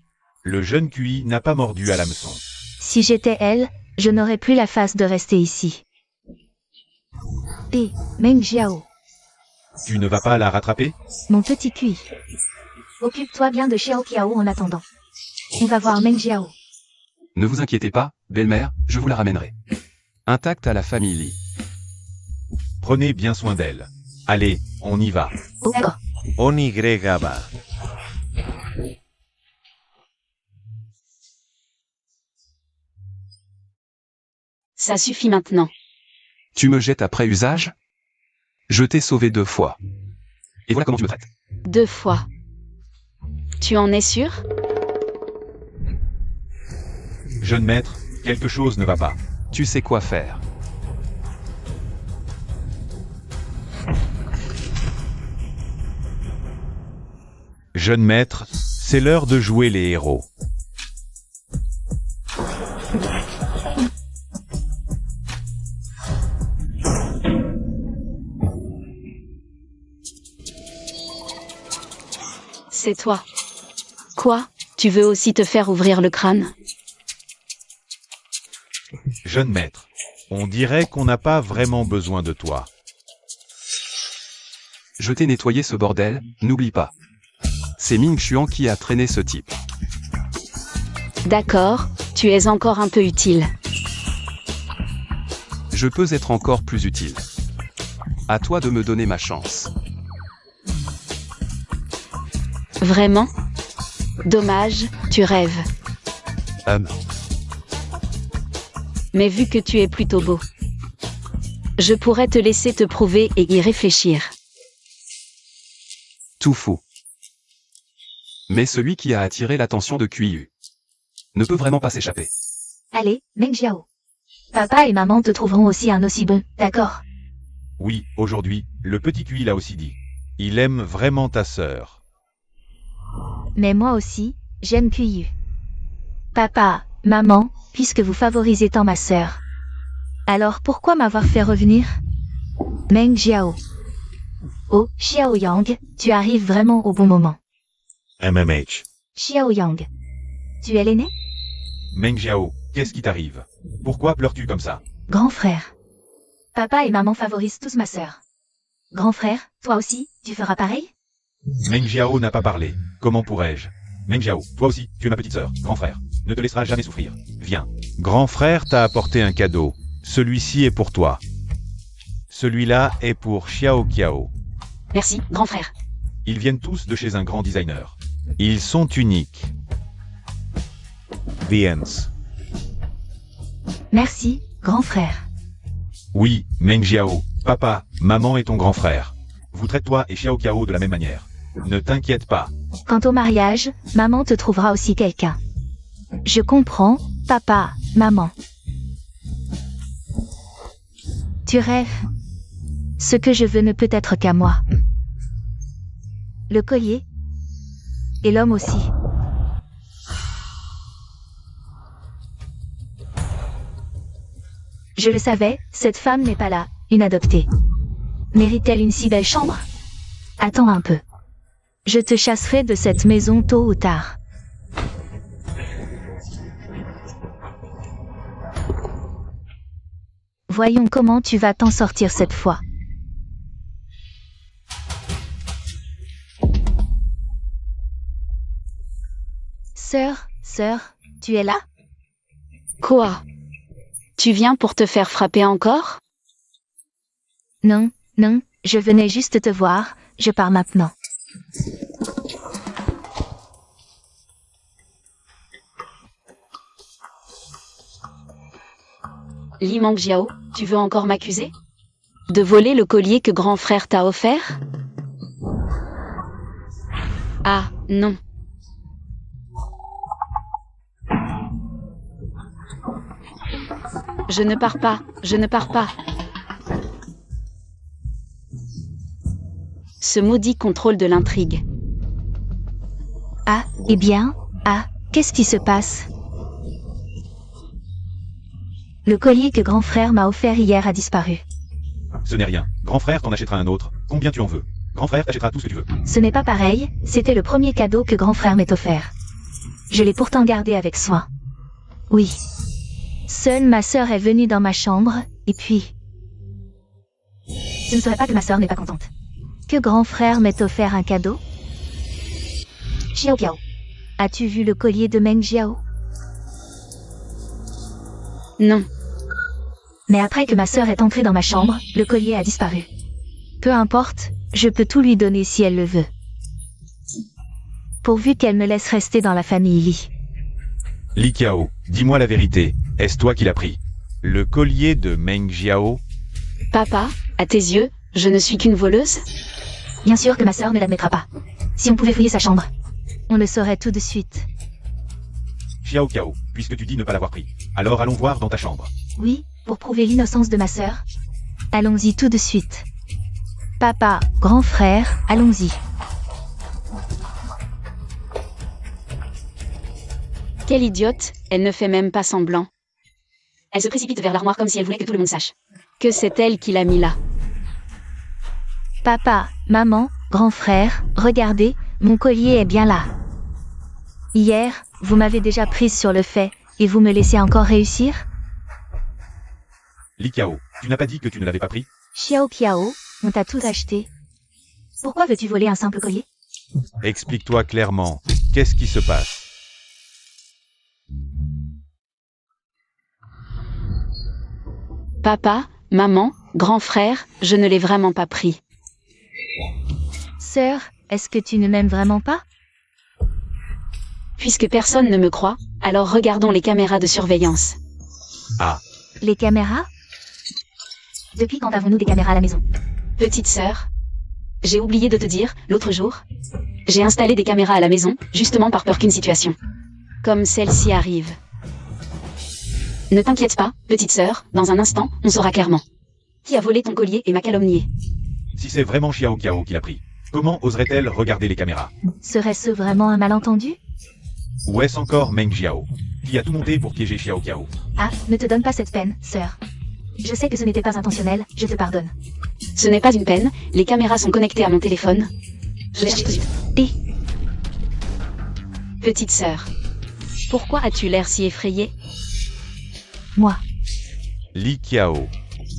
le jeune Cui n'a pas mordu à l'hameçon. Si j'étais elle, je n'aurais plus la face de rester ici. Et Meng Jiao, Tu ne vas pas la rattraper? mon petit Cui. Occupe-toi bien de Xiao Qiao en attendant. On va voir Meng Jiao. Ne vous inquiétez pas, belle-mère, je vous la ramènerai. Intacte à la famille Li. Prenez bien soin d'elle. Allez, on y va. Oh, d'accord. On y va. Ça suffit maintenant. Tu me jettes après usage? Je t'ai sauvé 2 fois. Et voilà comment tu me traites. 2 fois. Tu en es sûr? Jeune maître, quelque chose ne va pas. Tu sais quoi faire. Jeune maître, c'est l'heure de jouer les héros. C'est toi. Quoi? Tu veux aussi te faire ouvrir le crâne? Jeune maître, on dirait qu'on n'a pas vraiment besoin de toi. Je t'ai nettoyé ce bordel, n'oublie pas. C'est Ming Xuan qui a traîné ce type. D'accord, tu es encore un peu utile. Je peux être encore plus utile. À toi de me donner ma chance. Vraiment? Dommage, tu rêves. Mais vu que tu es plutôt beau, je pourrais te laisser te prouver et y réfléchir. Tout fou. Mais celui qui a attiré l'attention de QIU ne peut vraiment pas s'échapper. Allez, Meng Jiao. Papa et maman te trouveront aussi un aussi bon, d'accord? Oui, aujourd'hui, le petit Cui l'a aussi dit. Il aime vraiment ta sœur. Mais moi aussi, j'aime Qiyu. Papa, maman, puisque vous favorisez tant ma sœur. Alors pourquoi m'avoir fait revenir? Meng Jiao. Oh, Xiao Yang, tu arrives vraiment au bon moment. MMH. Xiao Yang. Tu es l'aîné? Meng Jiao, qu'est-ce qui t'arrive? Pourquoi pleures-tu comme ça? Grand frère. Papa et maman favorisent tous ma sœur. Grand frère, toi aussi, tu feras pareil? Meng Jiao n'a pas parlé. Comment pourrais-je? Meng Jiao, toi aussi, tu es ma petite sœur, grand frère. Ne te laissera jamais souffrir. Viens. Grand frère t'a apporté un cadeau. Celui-ci est pour toi. Celui-là est pour Xiao Qiao. Merci, grand frère. Ils viennent tous de chez un grand designer. Ils sont uniques. The Ends. Merci, grand frère. Oui, Meng Jiao, papa, maman et ton grand frère. vous traite toi et Xiao Qiao de la même manière. Ne t'inquiète pas. Quant au mariage, maman te trouvera aussi quelqu'un. Je comprends, papa, maman. Tu rêves. Ce que je veux ne peut être qu'à moi. Le collier. Et l'homme aussi. Je le savais, cette femme n'est pas là, une adoptée. Mérite-t-elle une si belle chambre? Attends un peu. Je te chasserai de cette maison tôt ou tard. Voyons comment tu vas t'en sortir cette fois. Sœur, tu es là? Quoi? Tu viens pour te faire frapper encore? Non, je venais juste te voir, je pars maintenant. Li Mangjiao, tu veux encore m'accuser? De voler le collier que grand frère t'a offert? Ah, non. Je ne pars pas. Ce maudit contrôle de l'intrigue. Ah, eh bien, qu'est-ce qui se passe? Le collier que grand frère m'a offert hier a disparu. Ce n'est rien. Grand frère t'en achètera un autre. Combien tu en veux? Grand frère t'achètera tout ce que tu veux. Ce n'est pas pareil, c'était le premier cadeau que grand frère m'ait offert. Je l'ai pourtant gardé avec soin. Oui. Seule ma sœur est venue dans ma chambre, et puis... Ce ne serait pas que ma sœur n'est pas contente. Que grand frère m'ait offert un cadeau? Xiao Qiao, as-tu vu le collier de Meng Jiao? Non. Mais après que ma sœur est entrée dans ma chambre, le collier a disparu. Peu importe, je peux tout lui donner si elle le veut. Pourvu qu'elle me laisse rester dans la famille Li. Li Qiao, dis-moi la vérité. Est-ce toi qui l'as pris? Le collier de Meng Jiao? Papa, à tes yeux, je ne suis qu'une voleuse? Bien sûr que ma sœur ne l'admettra pas. Si on pouvait fouiller sa chambre, on le saurait tout de suite. Xiao Qiao, puisque tu dis ne pas l'avoir pris, alors allons voir dans ta chambre. Oui, pour prouver l'innocence de ma sœur. Allons-y tout de suite. Papa, grand frère, allons-y. Quelle idiote, elle ne fait même pas semblant. Elle se précipite vers l'armoire comme si elle voulait que tout le monde sache. Que c'est elle qui l'a mis là. Papa, maman, grand frère, regardez, mon collier est bien là. Hier, vous m'avez déjà prise sur le fait, et vous me laissez encore réussir? Li Qiao, tu n'as pas dit que tu ne l'avais pas pris? Xiao Qiao, on t'a tout acheté. Pourquoi veux-tu voler un simple collier? Explique-toi clairement. Qu'est-ce qui se passe? Papa, maman, grand frère, je ne l'ai vraiment pas pris. Sœur, est-ce que tu ne m'aimes vraiment pas? Puisque personne ne me croit, alors regardons les caméras de surveillance. Ah, Les caméras? Depuis quand avons-nous des caméras à la maison? Petite sœur, j'ai oublié de te dire, l'autre jour, j'ai installé des caméras à la maison, justement par peur qu'une situation comme celle-ci arrive. Ne t'inquiète pas, petite sœur, dans un instant, on saura clairement qui a volé ton collier et m'a calomnié. si c'est vraiment Xiao Qiao qui l'a pris, comment oserait-elle regarder les caméras? Serait-ce vraiment un malentendu? Ou est-ce encore Meng Jiao, qui a tout monté pour piéger Xiao Qiao? Ah, ne te donne pas cette peine, sœur. Je sais que ce n'était pas intentionnel, je te pardonne. Ce n'est pas une peine, les caméras sont connectées à mon téléphone. Je les cherche tout de suite. Et Petite sœur, pourquoi as-tu l'air si effrayée? moi, Li Qiao.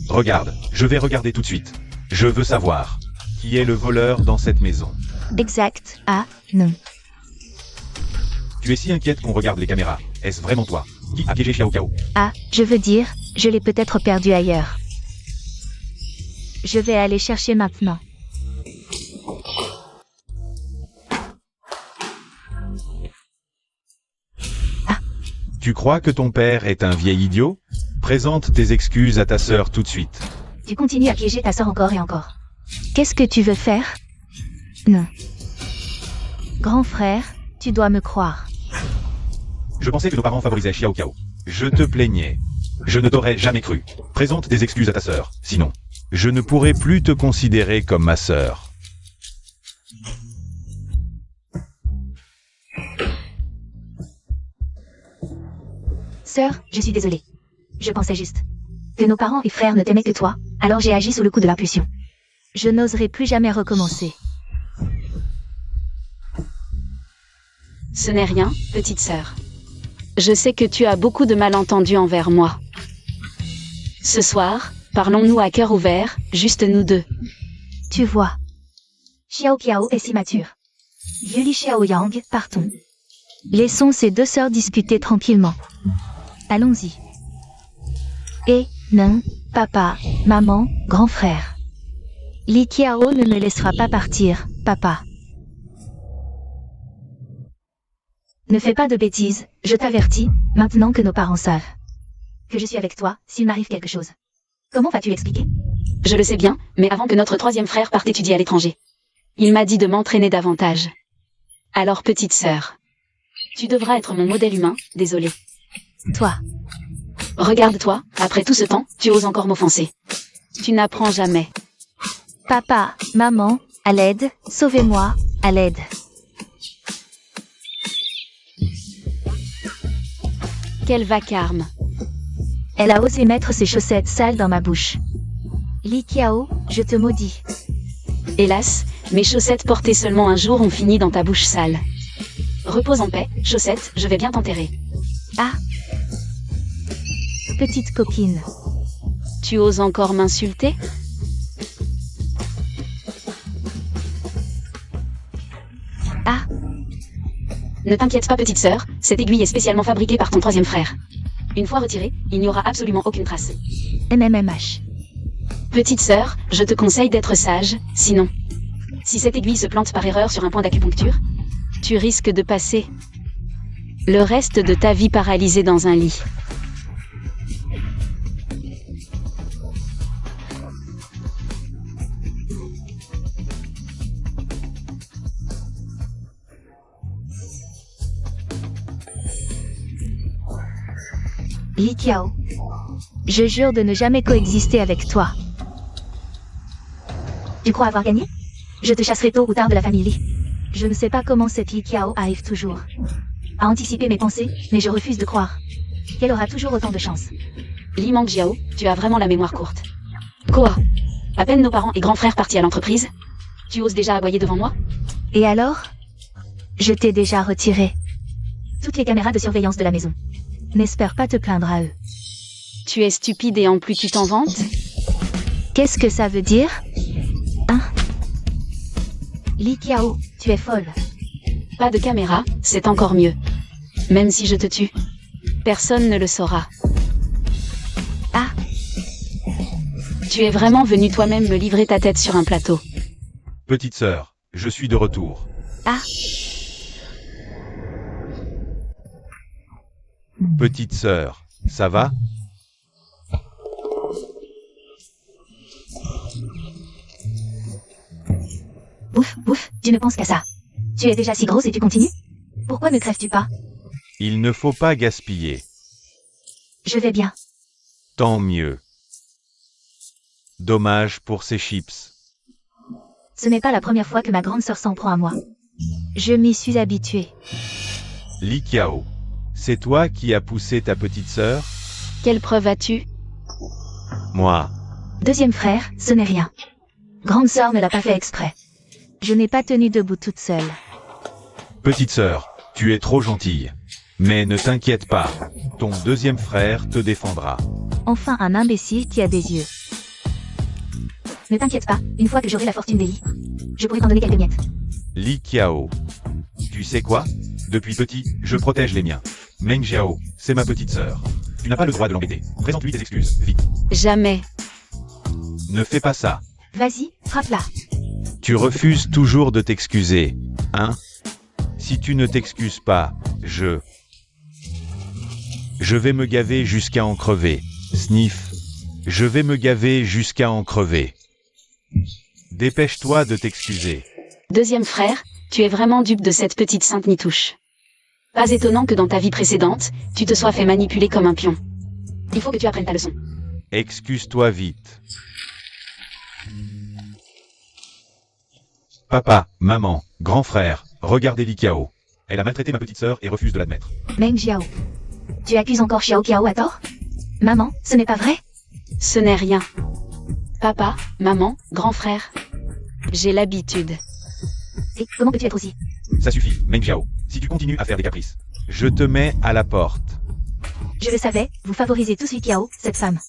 Regarde, je vais regarder tout de suite. Je veux savoir qui est le voleur dans cette maison. exact, ah, non. Tu es si inquiète qu'on regarde les caméras. Est-ce vraiment toi qui a piégé Xiao Qiao? Ah, je veux dire, je l'ai peut-être perdu ailleurs. Je vais aller chercher maintenant. Tu crois que ton père est un vieil idiot? Présente tes excuses à ta sœur tout de suite. Tu continues à piéger ta sœur encore et encore. Qu'est-ce que tu veux faire? Non. Grand frère, tu dois me croire. Je pensais que nos parents favorisaient Xiao Qiao. Je te plaignais. Je ne t'aurais jamais cru. Présente des excuses à ta sœur, sinon, je ne pourrai plus te considérer comme ma sœur. Sœur, je suis désolée. Je pensais juste que nos parents et frères ne t'aimaient que toi, alors j'ai agi sous le coup de l'impulsion. Je n'oserai plus jamais recommencer. Ce n'est rien, petite sœur. Je sais que tu as beaucoup de malentendus envers moi. Ce soir, parlons-nous à cœur ouvert, juste nous deux. Tu vois. Xiao Qiao est si mature. Yuli Xiaoyang, partons. Laissons ces deux sœurs discuter tranquillement. Allons-y. Et, non, papa, maman, grand frère. Li Qiao ne me laissera pas partir, papa. Ne fais pas de bêtises, je t'avertis, maintenant que nos parents savent que je suis avec toi, s'il m'arrive quelque chose. Comment vas-tu l'expliquer? Je le sais bien, mais avant que notre troisième frère parte étudier à l'étranger. Il m'a dit de m'entraîner davantage. Alors petite sœur, tu devras être mon modèle humain, désolé. Toi. Regarde-toi, après tout ce temps, tu oses encore m'offenser. Tu n'apprends jamais. Papa, maman, à l'aide, sauvez-moi, à l'aide. Quel vacarme. Elle a osé mettre ses chaussettes sales dans ma bouche. Li Qiao, je te maudis. Hélas, mes chaussettes portées seulement un jour ont fini dans ta bouche sale. Repose en paix, chaussettes, je vais bien t'enterrer. Ah. Petite coquine. Tu oses encore m'insulter? Ah. Ne t'inquiète pas petite sœur, cette aiguille est spécialement fabriquée par ton troisième frère. Une fois retirée, il n'y aura absolument aucune trace. MMMH. Petite sœur, je te conseille d'être sage, sinon. Si cette aiguille se plante par erreur sur un point d'acupuncture, tu risques de passer le reste de ta vie paralysée dans un lit. Li Qiao. Je jure de ne jamais coexister avec toi. Tu crois avoir gagné? Je te chasserai tôt ou tard de la famille Li. Je ne sais pas comment cette Li Qiao arrive toujours à anticiper mes pensées, mais je refuse de croire qu'elle aura toujours autant de chance. Li Mangjiao, tu as vraiment la mémoire courte. Quoi? À peine nos parents et grands frères partis à l'entreprise, tu oses déjà aboyer devant moi? Et alors? Je t'ai déjà retiré toutes les caméras de surveillance de la maison. N'espère pas te plaindre à eux. Tu es stupide et en plus tu t'en vantes? Qu'est-ce que ça veut dire? Hein? Li Qiao, tu es folle. Pas de caméra, c'est encore mieux. Même si je te tue, personne ne le saura. Ah. Tu es vraiment venu toi-même me livrer ta tête sur un plateau. Petite sœur, je suis de retour. Ah. Petite sœur, ça va? Ouf, ouf, tu ne penses qu'à ça. Tu es déjà si grosse et tu continues? Pourquoi ne crèves-tu pas? Il ne faut pas gaspiller. Je vais bien. Tant mieux. Dommage pour ces chips. Ce n'est pas la première fois que ma grande sœur s'en prend à moi. Je m'y suis habituée. Li Qiao, c'est toi qui as poussé ta petite sœur? Quelle preuve as-tu? Moi. Deuxième frère, ce n'est rien. Grande sœur ne l'a pas fait exprès. Je n'ai pas tenu debout toute seule. Petite sœur, tu es trop gentille. Mais ne t'inquiète pas, ton deuxième frère te défendra. Enfin un imbécile qui a des yeux. Ne t'inquiète pas, une fois que j'aurai la fortune d'Eli, je pourrai t'en donner quelques miettes. Li Qiao. Tu sais quoi? Depuis petit, je protège les miens. Meng Jiao, c'est ma petite sœur. Tu n'as pas le droit de l'embêter. Présente-lui tes excuses, vite. Jamais. Ne fais pas ça. Vas-y, frappe-la. Tu refuses toujours de t'excuser, hein? Si tu ne t'excuses pas, je vais me gaver jusqu'à en crever. Sniff. Je vais me gaver jusqu'à en crever. Dépêche-toi de t'excuser. Deuxième frère, tu es vraiment dupe de cette petite sainte Nitouche. Pas étonnant que dans ta vie précédente, tu te sois fait manipuler comme un pion. Il faut que tu apprennes ta leçon. Excuse-toi vite. Papa, maman, grand frère, regardez Li Qiao. Elle a maltraité ma petite sœur et refuse de l'admettre. Meng Jiao. Tu accuses encore Xiao Qiao à tort? Maman, ce n'est pas vrai? Ce n'est rien. Papa, maman, grand frère. J'ai l'habitude. Et comment peux-tu être aussi? Ça suffit, Meng Jiao. Si tu continues à faire des caprices, je te mets à la porte. Je le savais, vous favorisez tous Li Qiao, cette femme.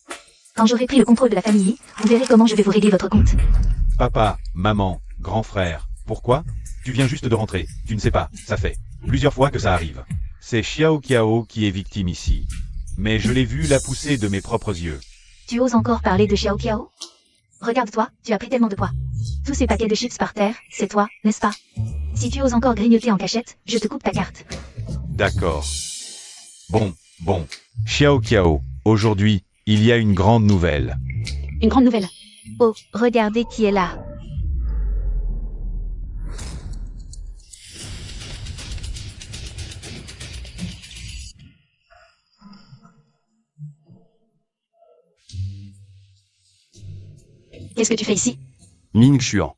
Quand j'aurai pris le contrôle de la famille, vous verrez comment je vais vous régler votre compte. Papa, maman, grand frère, pourquoi? Tu viens juste de rentrer, tu ne sais pas, ça fait plusieurs fois que ça arrive. C'est Xiao Qiao qui est victime ici. Mais je l'ai vu la pousser de mes propres yeux. Tu oses encore parler de Xiao Qiao? Regarde-toi, tu as pris tellement de poids. Tous ces paquets de chips par terre, c'est toi, n'est-ce pas? Si tu oses encore grignoter en cachette, je te coupe ta carte. D'accord. Bon. Xiao Qiao, aujourd'hui, il y a une grande nouvelle. Une grande nouvelle. Oh, regardez qui est là. Qu'est-ce que tu fais ici? Ming Xuan.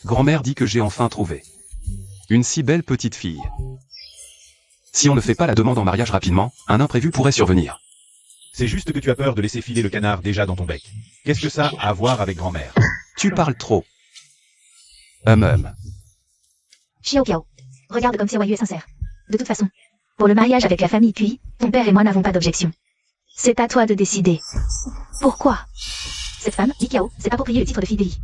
Grand-mère dit que j'ai enfin trouvé une si belle petite fille. Si on ne fait pas la demande en mariage rapidement, un imprévu pourrait survenir. C'est juste que tu as peur de laisser filer le canard déjà dans ton bec. Qu'est-ce que ça a à voir avec grand-mère? Tu parles trop. Xiao Qiao. Regarde comme Xiao Yu est sincère. De toute façon, pour le mariage avec la famille Cui, ton père et moi n'avons pas d'objection. C'est à toi de décider. Pourquoi? Cette femme, Li Qiao, s'est approprié le titre de fille d'Eli.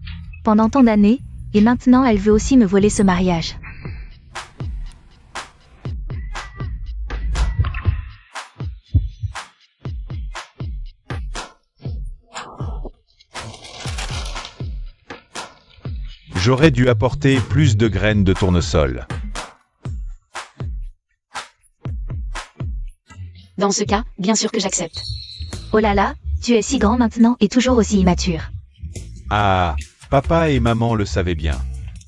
Pendant tant d'années, et maintenant elle veut aussi me voler ce mariage. J'aurais dû apporter plus de graines de tournesol. Dans ce cas, bien sûr que j'accepte. Oh là là, tu es si grand maintenant et toujours aussi immature. Ah, papa et maman le savaient bien.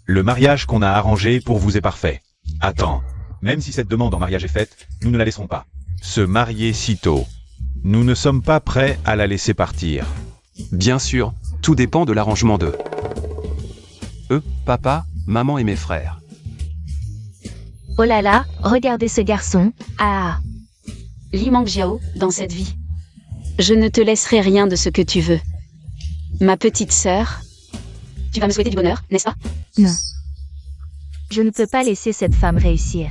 Le mariage qu'on a arrangé pour vous est parfait. Attends, même si cette demande en mariage est faite, nous ne la laisserons pas se marier si tôt. Nous ne sommes pas prêts à la laisser partir. Bien sûr, tout dépend de l'arrangement de papa, maman et mes frères. Oh là là, regardez ce garçon. Ah. Li Mangjiao, dans cette vie. Je ne te laisserai rien de ce que tu veux. Ma petite sœur. Tu vas me souhaiter du bonheur, n'est-ce pas? Non. Je ne peux pas laisser cette femme réussir.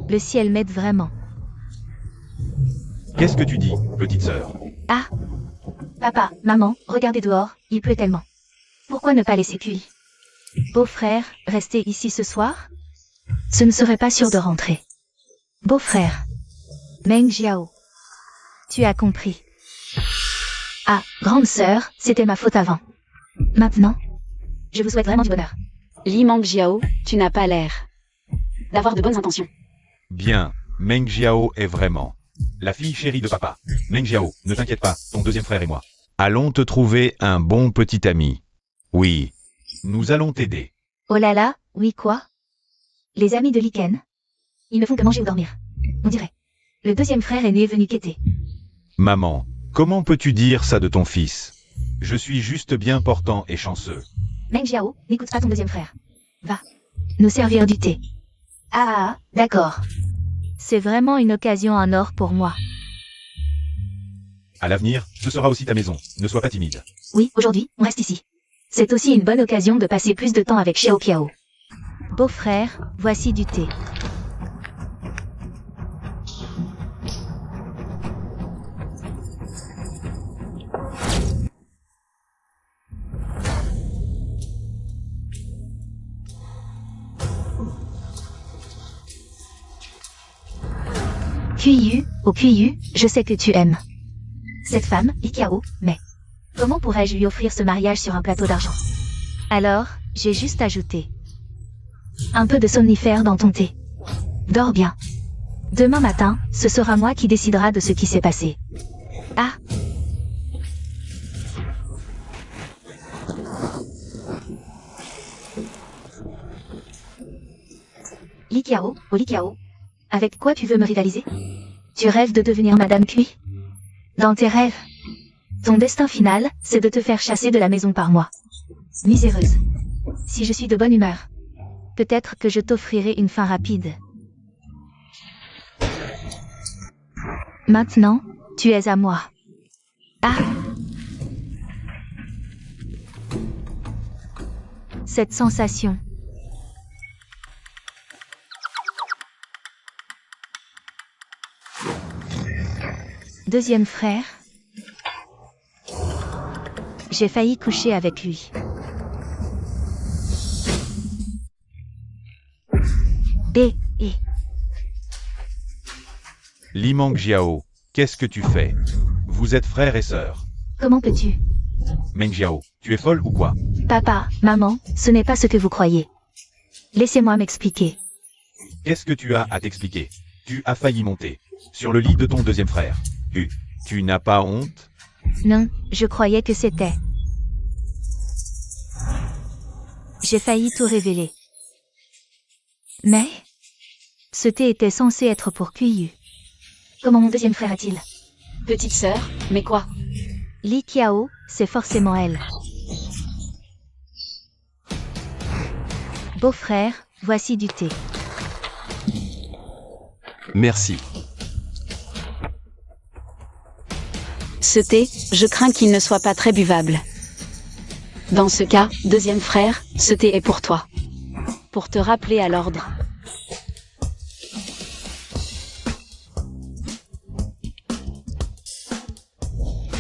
Le ciel m'aide vraiment. Qu'est-ce que tu dis, petite sœur? Ah. Papa, maman, regardez dehors, il pleut tellement. Pourquoi ne pas laisser Cui? Beau-frère, rester ici ce soir? Ce ne serait pas sûr de rentrer. Beau-frère. Meng Jiao. Tu as compris. Ah, grande sœur, c'était ma faute avant. Maintenant, je vous souhaite vraiment du bonheur. Li Mangjiao, tu n'as pas l'air d'avoir de bonnes intentions. Bien, Meng Jiao est vraiment la fille chérie de papa. Meng Jiao, ne t'inquiète pas, ton deuxième frère et moi allons te trouver un bon petit ami. Oui, nous allons t'aider. Oh là là, oui quoi? Les amis de Liken. Ils ne font que manger ou dormir. On dirait. Le deuxième frère aîné est venu quêter. Maman, comment peux-tu dire ça de ton fils? Je suis juste bien portant et chanceux. Meng Jiao, n'écoute pas ton deuxième frère. Va. Nous servir du thé. Ah, d'accord. C'est vraiment une occasion en or pour moi. À l'avenir, ce sera aussi ta maison. Ne sois pas timide. Oui, aujourd'hui, on reste ici. C'est aussi une bonne occasion de passer plus de temps avec Xiao Qiao. Beau-frère, voici du thé. Qiyu, oh Qiyu, je sais que tu aimes. cette femme, Li Qiao, mais comment pourrais-je lui offrir ce mariage sur un plateau d'argent? Alors, j'ai juste ajouté un peu de somnifère dans ton thé. Dors bien. Demain matin, ce sera moi qui décidera de ce qui s'est passé. Ah. Li Qiao, oh Li Qiao. Avec quoi tu veux me rivaliser? Tu rêves de devenir Madame Cui? Dans tes rêves. Ton destin final, c'est de te faire chasser de la maison par moi. Miséreuse. Si je suis de bonne humeur, peut-être que je t'offrirai une fin rapide. Maintenant, tu es à moi. Ah. Cette sensation. Deuxième frère. J'ai failli coucher avec lui. Et. Li Mengjiao, qu'est-ce que tu fais? Vous êtes frères et sœurs. Comment peux-tu? Mengjiao, tu es folle ou quoi? Papa, maman, ce n'est pas ce que vous croyez. Laissez-moi m'expliquer. Qu'est-ce que tu as à t'expliquer? Tu as failli monter sur le lit de ton deuxième frère. Tu n'as pas honte? Non, je croyais que c'était. J'ai failli tout révéler. Mais ce thé était censé être pour Qiyu. Comment mon deuxième frère a-t-il? Petite sœur, mais quoi? Li Qiao, c'est forcément elle. Beau-frère, voici du thé. Merci. Ce thé, je crains qu'il ne soit pas très buvable. Dans ce cas, deuxième frère, ce thé est pour toi. Pour te rappeler à l'ordre.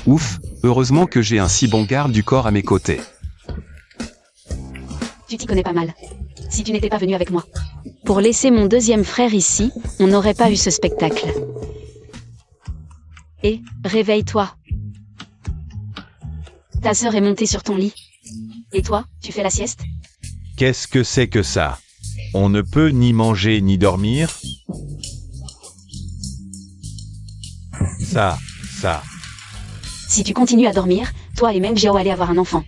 Ouf, heureusement que j'ai un si bon garde du corps à mes côtés. Tu t'y connais pas mal. Si tu n'étais pas venu avec moi. Pour laisser mon deuxième frère ici, on n'aurait pas eu ce spectacle. Et, réveille-toi. Ta sœur est montée sur ton lit. Et toi, tu fais la sieste? Qu'est-ce que c'est que ça? On ne peut ni manger ni dormir? Ça. Si tu continues à dormir, toi et même Jiao allez avoir un enfant.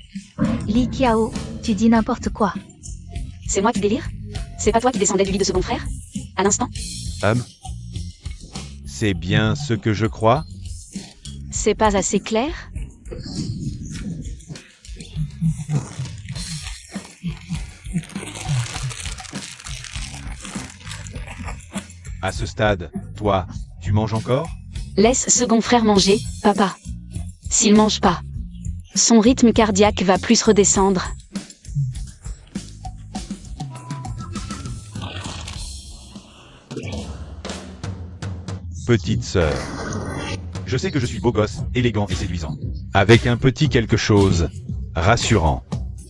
Li Qiao, tu dis n'importe quoi. C'est moi qui délire? C'est pas toi qui descendais du lit de second frère? À l'instant? C'est bien ce que je crois? C'est pas assez clair? À ce stade, toi, tu manges encore? Laisse second frère manger, papa. S'il mange pas, son rythme cardiaque va plus redescendre. Petite sœur. Je sais que je suis beau gosse, élégant et séduisant. Avec un petit quelque chose. Rassurant.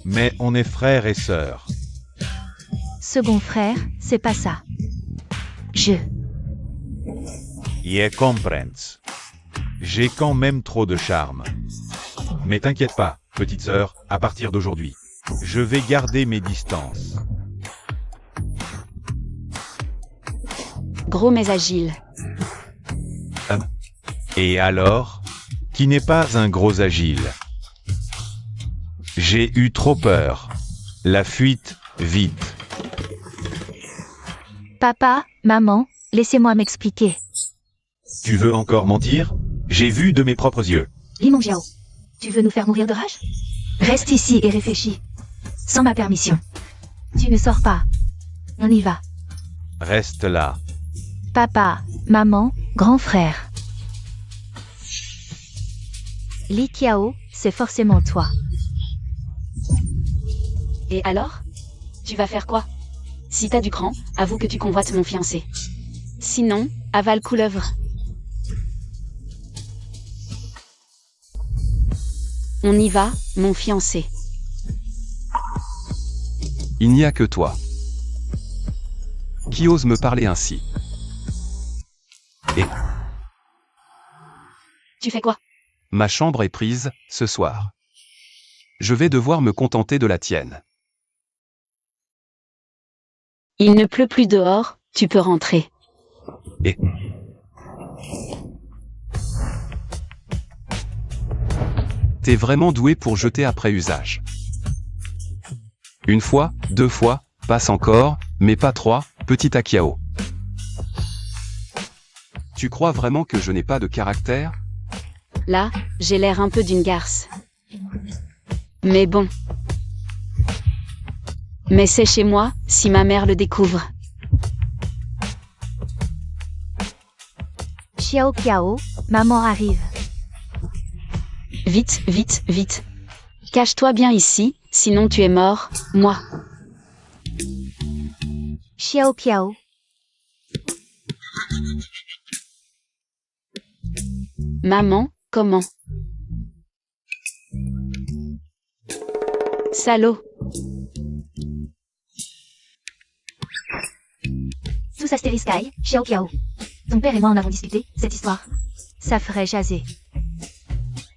Mais on est frères et sœurs. Second frère, c'est pas ça. Je comprends. J'ai quand même trop de charme. Mais t'inquiète pas, petite sœur, à partir d'aujourd'hui, je vais garder mes distances. Gros mais agile. Et alors? Qui n'est pas un gros agile? J'ai eu trop peur. La fuite, vite. Papa, maman, laissez-moi m'expliquer. Tu veux encore mentir? J'ai vu de mes propres yeux. Li Mengjiao, tu veux nous faire mourir de rage? Reste ici et réfléchis. Sans ma permission. Tu ne sors pas. On y va. Reste là. Papa, maman, grand frère. Li Qiao, c'est forcément toi. Et alors? Tu vas faire quoi? Si t'as du cran, avoue que tu convoites mon fiancé. Sinon, avale couleuvre. On y va, mon fiancé. Il n'y a que toi. Qui ose me parler ainsi? Tu fais quoi? ma chambre est prise, ce soir. Je vais devoir me contenter de la tienne. Il ne pleut plus dehors, tu peux rentrer. Et T'es vraiment doué pour jeter après usage. Une fois, 2 fois, passe encore, mais pas 3, petit Akiao. Tu crois vraiment que je n'ai pas de caractère? Là, j'ai l'air un peu d'une garce. Mais bon. Mais c'est chez moi, si ma mère le découvre. Xiao Kiao, maman arrive. Vite, vite, vite. Cache-toi bien ici, sinon tu es mort, moi. Xiao Kiao. Maman, comment? Salaud. Sous astériscaille, Xiao Kiao. Ton père et moi en avons discuté, cette histoire. Ça ferait jaser.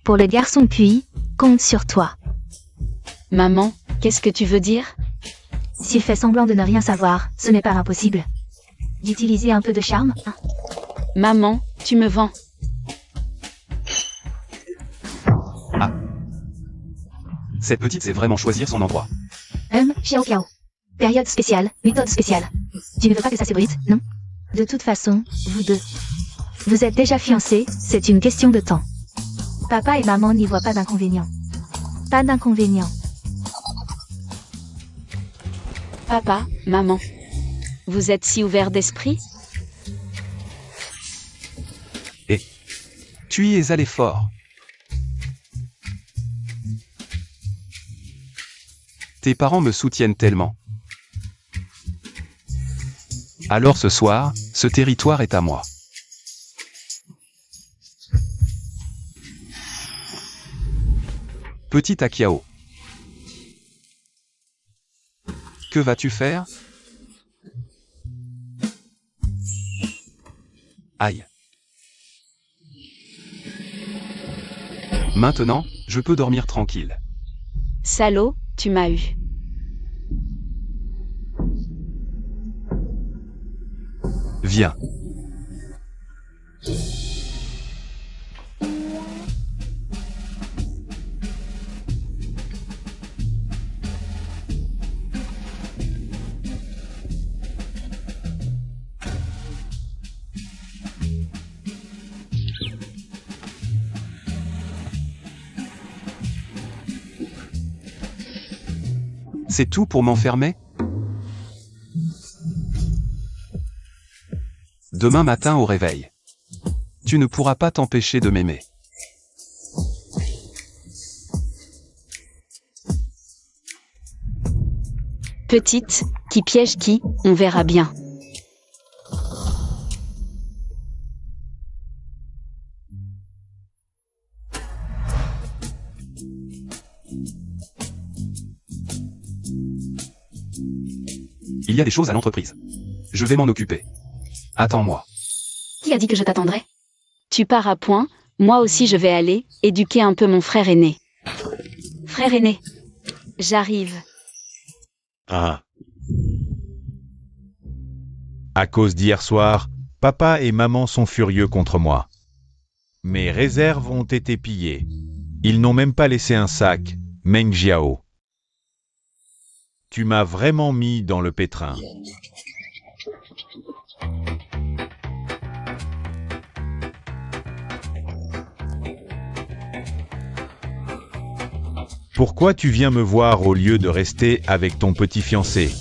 Pour le garçon puis, compte sur toi. Maman, qu'est-ce que tu veux dire? S'il fait semblant de ne rien savoir, ce n'est pas impossible. D'utiliser un peu de charme, hein. Maman, tu me vends. Cette petite sait vraiment choisir son endroit. Xiao Kiao. Période spéciale, méthode spéciale. Tu ne veux pas que ça s'ébruite, non? De toute façon, vous deux. Vous êtes déjà fiancés, c'est une question de temps. Papa et maman n'y voient pas d'inconvénient. Pas d'inconvénient. Papa, maman. Vous êtes si ouverts d'esprit? Tu y es allé fort. Tes parents me soutiennent tellement. Alors ce soir, ce territoire est à moi. Petit Akiao. Que vas-tu faire? Aïe. Maintenant, je peux dormir tranquille. Salaud, tu m'as eu. Viens. C'est tout pour m'enfermer? Demain matin au réveil. Tu ne pourras pas t'empêcher de m'aimer. Petite, qui piège qui, on verra bien. Il y a des choses à l'entreprise. Je vais m'en occuper. Attends-moi. Qui a dit que je t'attendrais? Tu pars à point, moi aussi je vais aller, éduquer un peu mon frère aîné. Frère aîné. J'arrive. Ah. À cause d'hier soir, papa et maman sont furieux contre moi. Mes réserves ont été pillées. Ils n'ont même pas laissé un sac, Meng Jiao. Tu m'as vraiment mis dans le pétrin. Pourquoi tu viens me voir au lieu de rester avec ton petit fiancé?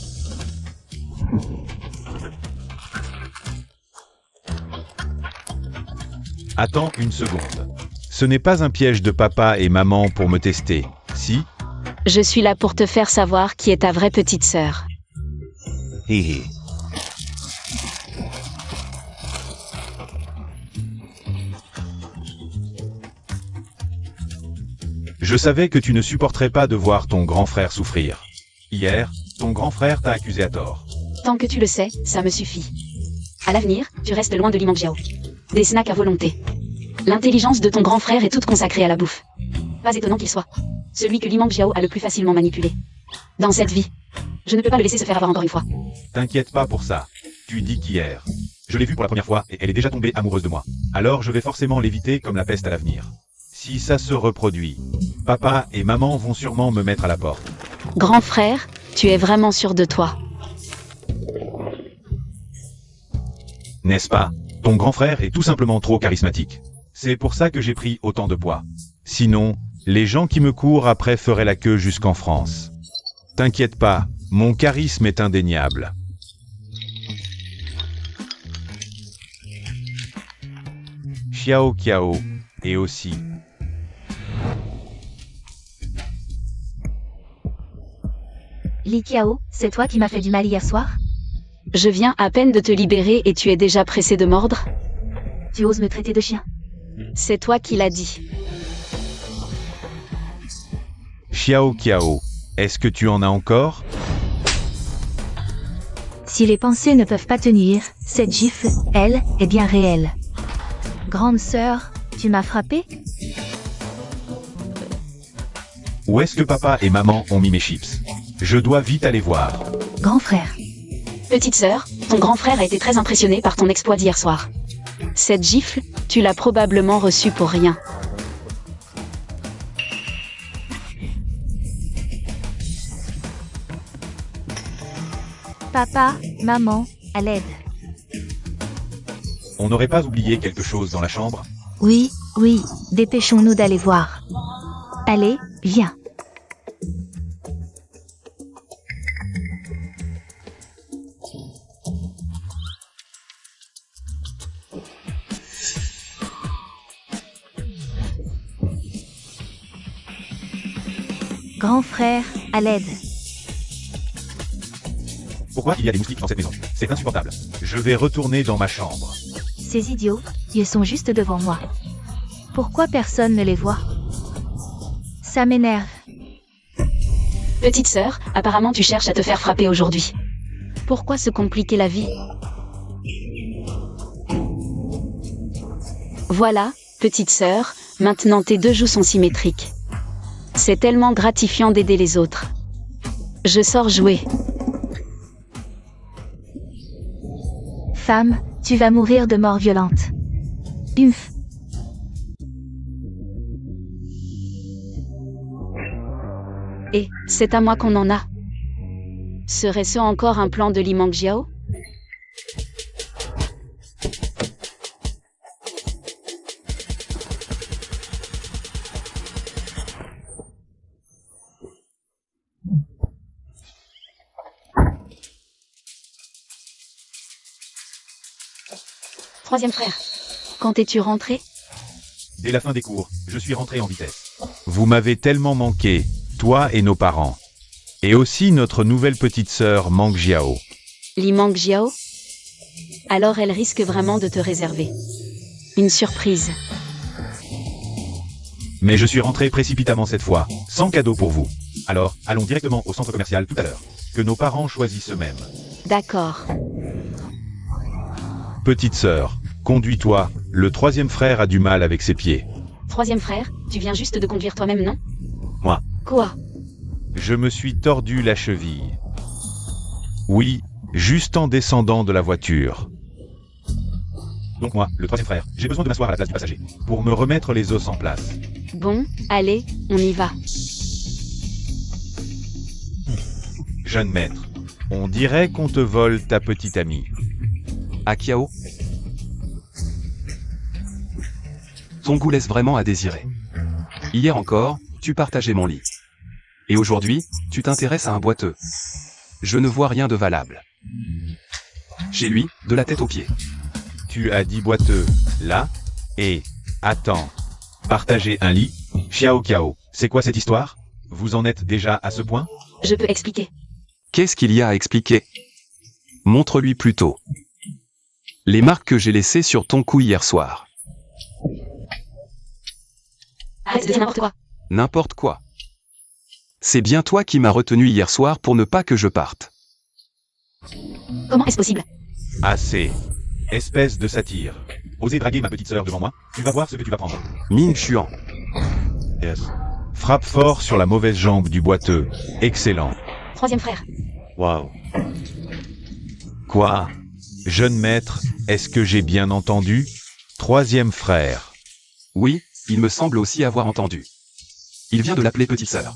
Attends une seconde. Ce n'est pas un piège de papa et maman pour me tester, si? Je suis là pour te faire savoir qui est ta vraie petite sœur. Hé hé. Je savais que tu ne supporterais pas de voir ton grand frère souffrir. Hier, ton grand frère t'a accusé à tort. Tant que tu le sais, ça me suffit. À l'avenir, tu restes loin de Limang Jiao. Des snacks à volonté. L'intelligence de ton grand frère est toute consacrée à la bouffe. Pas étonnant qu'il soit celui que Limang Jiao a le plus facilement manipulé. Dans cette vie, je ne peux pas le laisser se faire avoir encore une fois. T'inquiète pas pour ça. Tu dis qu'hier. Je l'ai vue pour la première fois et elle est déjà tombée amoureuse de moi. Alors je vais forcément l'éviter comme la peste à l'avenir. Si ça se reproduit, papa et maman vont sûrement me mettre à la porte. Grand frère, tu es vraiment sûr de toi. N'est-ce pas? Ton grand frère est tout simplement trop charismatique. C'est pour ça que j'ai pris autant de poids. Sinon, les gens qui me courent après feraient la queue jusqu'en France. T'inquiète pas, mon charisme est indéniable. Xiao Qiao, et aussi. Li Qiao, c'est toi qui m'as fait du mal hier soir? Je viens à peine de te libérer et tu es déjà pressé de mordre? Tu oses me traiter de chien? C'est toi qui l'as dit. Xiao Qiao, est-ce que tu en as encore? Si les pensées ne peuvent pas tenir, cette gifle, elle, est bien réelle. Grande sœur, tu m'as frappé? Où est-ce que papa et maman ont mis mes chips? Je dois vite aller voir. Grand frère. Petite sœur, ton grand frère a été très impressionné par ton exploit d'hier soir. Cette gifle, tu l'as probablement reçue pour rien. Papa, maman, à l'aide. On n'aurait pas oublié quelque chose dans la chambre? Oui, oui, dépêchons-nous d'aller voir. Allez, viens. Grand frère, à l'aide. Pourquoi il y a des moustiques dans cette maison? C'est insupportable. Je vais retourner dans ma chambre. Ces idiots, ils sont juste devant moi. Pourquoi personne ne les voit? Ça m'énerve. Petite sœur, apparemment tu cherches à te faire frapper aujourd'hui. Pourquoi se compliquer la vie? Voilà, petite sœur, maintenant tes deux joues sont symétriques. C'est tellement gratifiant d'aider les autres. Je sors jouer. Femme, tu vas mourir de mort violente. Humph. Et, c'est à moi qu'on en a. Serait-ce encore un plan de Limang Jiao? Troisième frère, quand es-tu rentré? Dès la fin des cours, je suis rentré en vitesse. Vous m'avez tellement manqué, toi et nos parents. Et aussi notre nouvelle petite sœur Mang Jiao. Limang Jiao? Alors elle risque vraiment de te réserver une surprise. Mais je suis rentré précipitamment cette fois, sans cadeau pour vous. Alors, allons directement au centre commercial tout à l'heure. Que nos parents choisissent eux-mêmes. D'accord. Petite sœur, conduis-toi, le troisième frère a du mal avec ses pieds. Troisième frère, tu viens juste de conduire toi-même, non? Moi. Quoi? Je me suis tordu la cheville. Oui, juste en descendant de la voiture. Donc moi, le troisième frère, j'ai besoin de m'asseoir à la place du passager, pour me remettre les os en place. Bon, allez, on y va. Jeune maître, on dirait qu'on te vole ta petite amie. Akiao, ton goût laisse vraiment à désirer. Hier encore, tu partageais mon lit. Et aujourd'hui, tu t'intéresses à un boiteux. Je ne vois rien de valable. Chez lui, de la tête aux pieds. Tu as dit boiteux, là, et... Attends. Partager un lit? Xiao Qiao, c'est quoi cette histoire? Vous en êtes déjà à ce point? Je peux expliquer. Qu'est-ce qu'il y a à expliquer? Montre-lui plutôt les marques que j'ai laissées sur ton cou hier soir. Arrête de dire n'importe quoi. N'importe quoi. C'est bien toi qui m'as retenu hier soir pour ne pas que je parte. Comment est-ce possible? Assez. Espèce de satire. Osez draguer ma petite sœur devant moi, tu vas voir ce que tu vas prendre. Ming Xuan. Yes. Frappe fort sur la mauvaise jambe du boiteux. Excellent. Troisième frère. Waouh. Quoi? Jeune maître, est-ce que j'ai bien entendu? Troisième frère. Oui, il me semble aussi avoir entendu. Il vient de l'appeler petite sœur.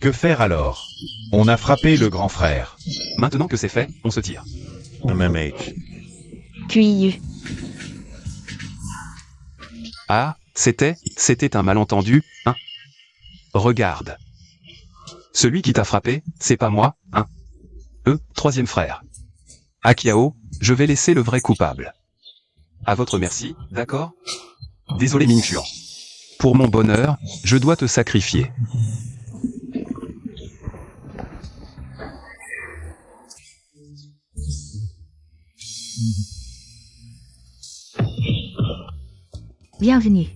Que faire alors? On a frappé le grand frère. Maintenant que c'est fait, on se tire. MMH. QIU. Ah, c'était un malentendu, hein? Regarde. Celui qui t'a frappé, c'est pas moi, hein? Troisième frère. Akiao, je vais laisser le vrai coupable. À votre merci, d'accord? Désolé Ming Xuan. Pour mon bonheur, je dois te sacrifier. Bienvenue.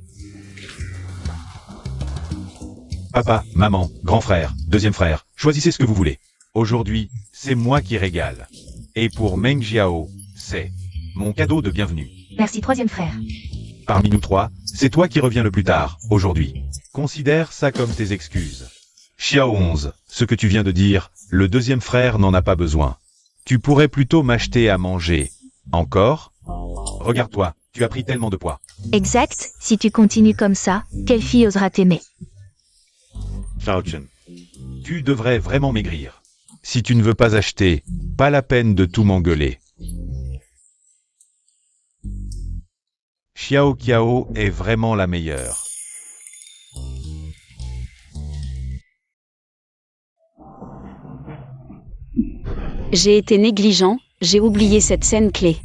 Papa, maman, grand frère, deuxième frère, choisissez ce que vous voulez. Aujourd'hui, c'est moi qui régale. Et pour Meng Jiao, c'est mon cadeau de bienvenue. Merci troisième frère. Parmi nous trois, c'est toi qui reviens le plus tard, aujourd'hui. Considère ça comme tes excuses. Xiao 11, ce que tu viens de dire, le deuxième frère n'en a pas besoin. Tu pourrais plutôt m'acheter à manger. Encore? Regarde-toi, tu as pris tellement de poids. Exact, si tu continues comme ça, quelle fille osera t'aimer? Chen. Tu devrais vraiment maigrir. Si tu ne veux pas acheter, pas la peine de tout m'engueuler. Xiao Kiao est vraiment la meilleure. J'ai été négligent, j'ai oublié cette scène clé.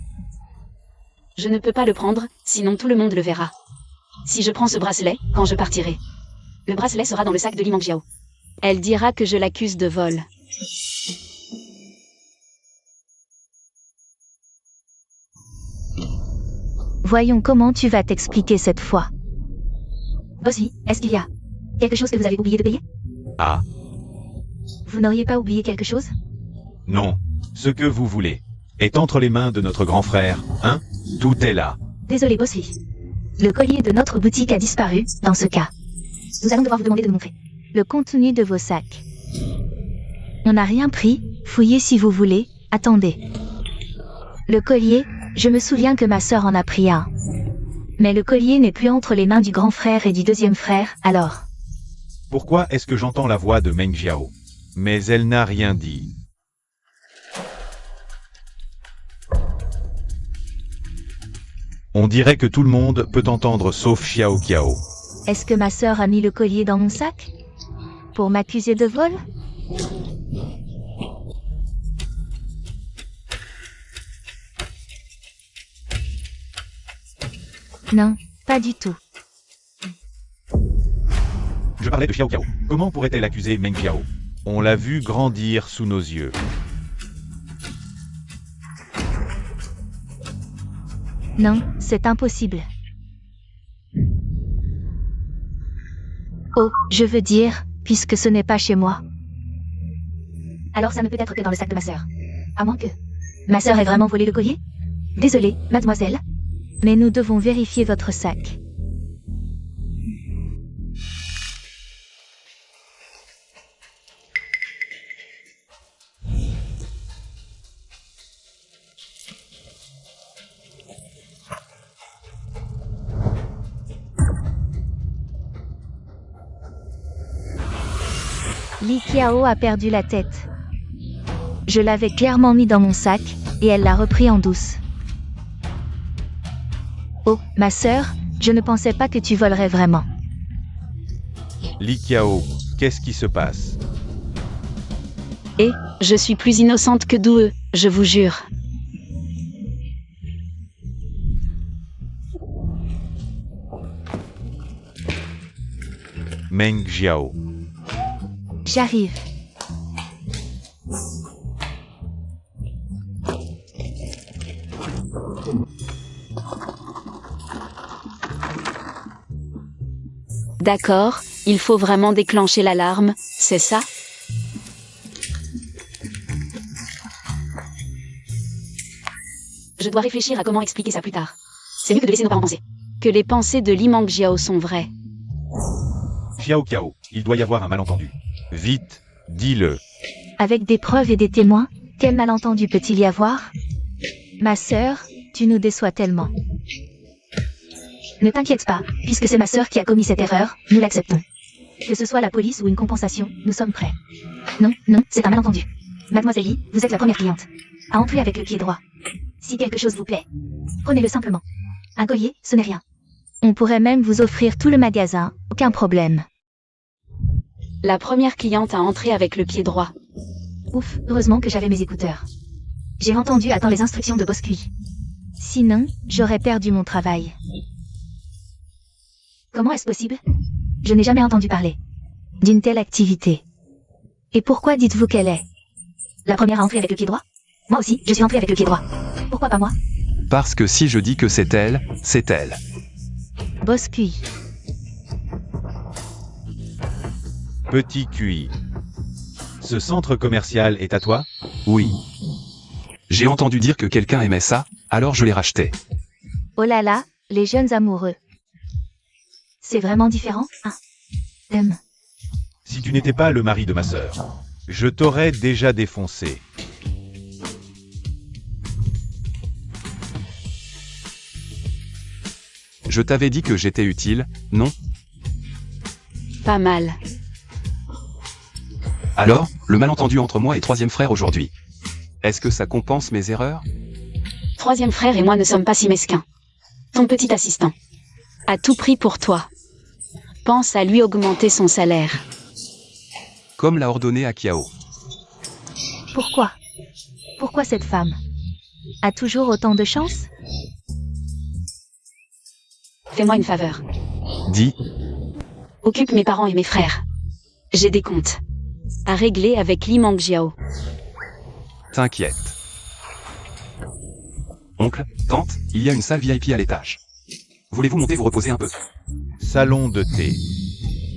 Je ne peux pas le prendre, sinon tout le monde le verra. Si je prends ce bracelet, quand je partirai. Le bracelet sera dans le sac de Li Mangjiao. Elle dira que je l'accuse de vol. Voyons comment tu vas t'expliquer cette fois. Bossy, est-ce qu'il y a quelque chose que vous avez oublié de payer? Ah, Vous n'auriez pas oublié quelque chose? non, ce que vous voulez est entre les mains de notre grand frère, hein? Tout est là. Désolé Bossy. Le collier de notre boutique a disparu, dans ce cas. Nous allons devoir vous demander de nous montrer le contenu de vos sacs. On n'a rien pris, fouillez si vous voulez, attendez. Le collier, je me souviens que ma sœur en a pris un. Mais le collier n'est plus entre les mains du grand frère et du deuxième frère, alors. Pourquoi est-ce que j'entends la voix de Meng Jiao? Mais elle n'a rien dit. On dirait que tout le monde peut entendre sauf Xiao Kiao. Est-ce que ma sœur a mis le collier dans mon sac? Pour m'accuser de vol? Non, pas du tout. Je parlais de Xiao Kiao. Comment pourrait-elle accuser Meng Jiao? On l'a vu grandir sous nos yeux. Non, c'est impossible. Oh, je veux dire, puisque ce n'est pas chez moi. Alors ça ne peut être que dans le sac de ma sœur. À moins que... Ma sœur ait vraiment volé le collier? Désolée, mademoiselle. Mais nous devons vérifier votre sac. Li Qiao a perdu la tête. Je l'avais clairement mis dans mon sac, et elle l'a repris en douce. Oh, ma sœur, je ne pensais pas que tu volerais vraiment. Li Qiao, qu'est-ce qui se passe? Et, je suis plus innocente que doueux, je vous jure. Meng Jiao. J'arrive. D'accord, il faut vraiment déclencher l'alarme, c'est ça? Je dois réfléchir à comment expliquer ça plus tard. C'est mieux que de laisser nos parents penser. Que les pensées de Li Mangjiao sont vraies. Xiao Qiao, il doit y avoir un malentendu. Vite, dis-le. Avec des preuves et des témoins, quel malentendu peut-il y avoir? Ma sœur, tu nous déçois tellement. Ne t'inquiète pas, puisque c'est ma sœur qui a commis cette erreur, nous l'acceptons. Que ce soit la police ou une compensation, nous sommes prêts. Non, non, c'est un malentendu. Mademoiselle Li, vous êtes la première cliente. À entrer avec le pied droit. Si quelque chose vous plaît, prenez-le simplement. Un collier, ce n'est rien. On pourrait même vous offrir tout le magasin, aucun problème. La première cliente a entré avec le pied droit. Ouf, heureusement que j'avais mes écouteurs. J'ai entendu attendre les instructions de Boscuit. Sinon, j'aurais perdu mon travail. Comment est-ce possible? Je n'ai jamais entendu parler d'une telle activité. Et pourquoi dites-vous qu'elle est la première à entrer avec le pied droit? Moi aussi, je suis entrée avec le pied droit. Pourquoi pas moi? Parce que si je dis que c'est elle, c'est elle. Boscuit. Petit QI. Ce centre commercial est à toi? Oui. J'ai entendu dire que quelqu'un aimait ça, alors je l'ai racheté. Oh là là, les jeunes amoureux. C'est vraiment différent, hein? Si tu n'étais pas le mari de ma sœur, je t'aurais déjà défoncé. Je t'avais dit que j'étais utile, non? Pas mal. Alors, le malentendu entre moi et troisième frère aujourd'hui. Est-ce que ça compense mes erreurs? Troisième frère et moi ne sommes pas si mesquins. Ton petit assistant. À tout prix pour toi. Pense à lui augmenter son salaire. Comme l'a ordonné Akiao. Pourquoi? Pourquoi cette femme a toujours autant de chance? Fais-moi une faveur. Dis, Occupe mes parents et mes frères. J'ai des comptes à régler avec Li Mangjiao. t'inquiète. Oncle, tante, il y a une salle VIP à l'étage. Voulez-vous monter vous reposer un peu? Salon de thé.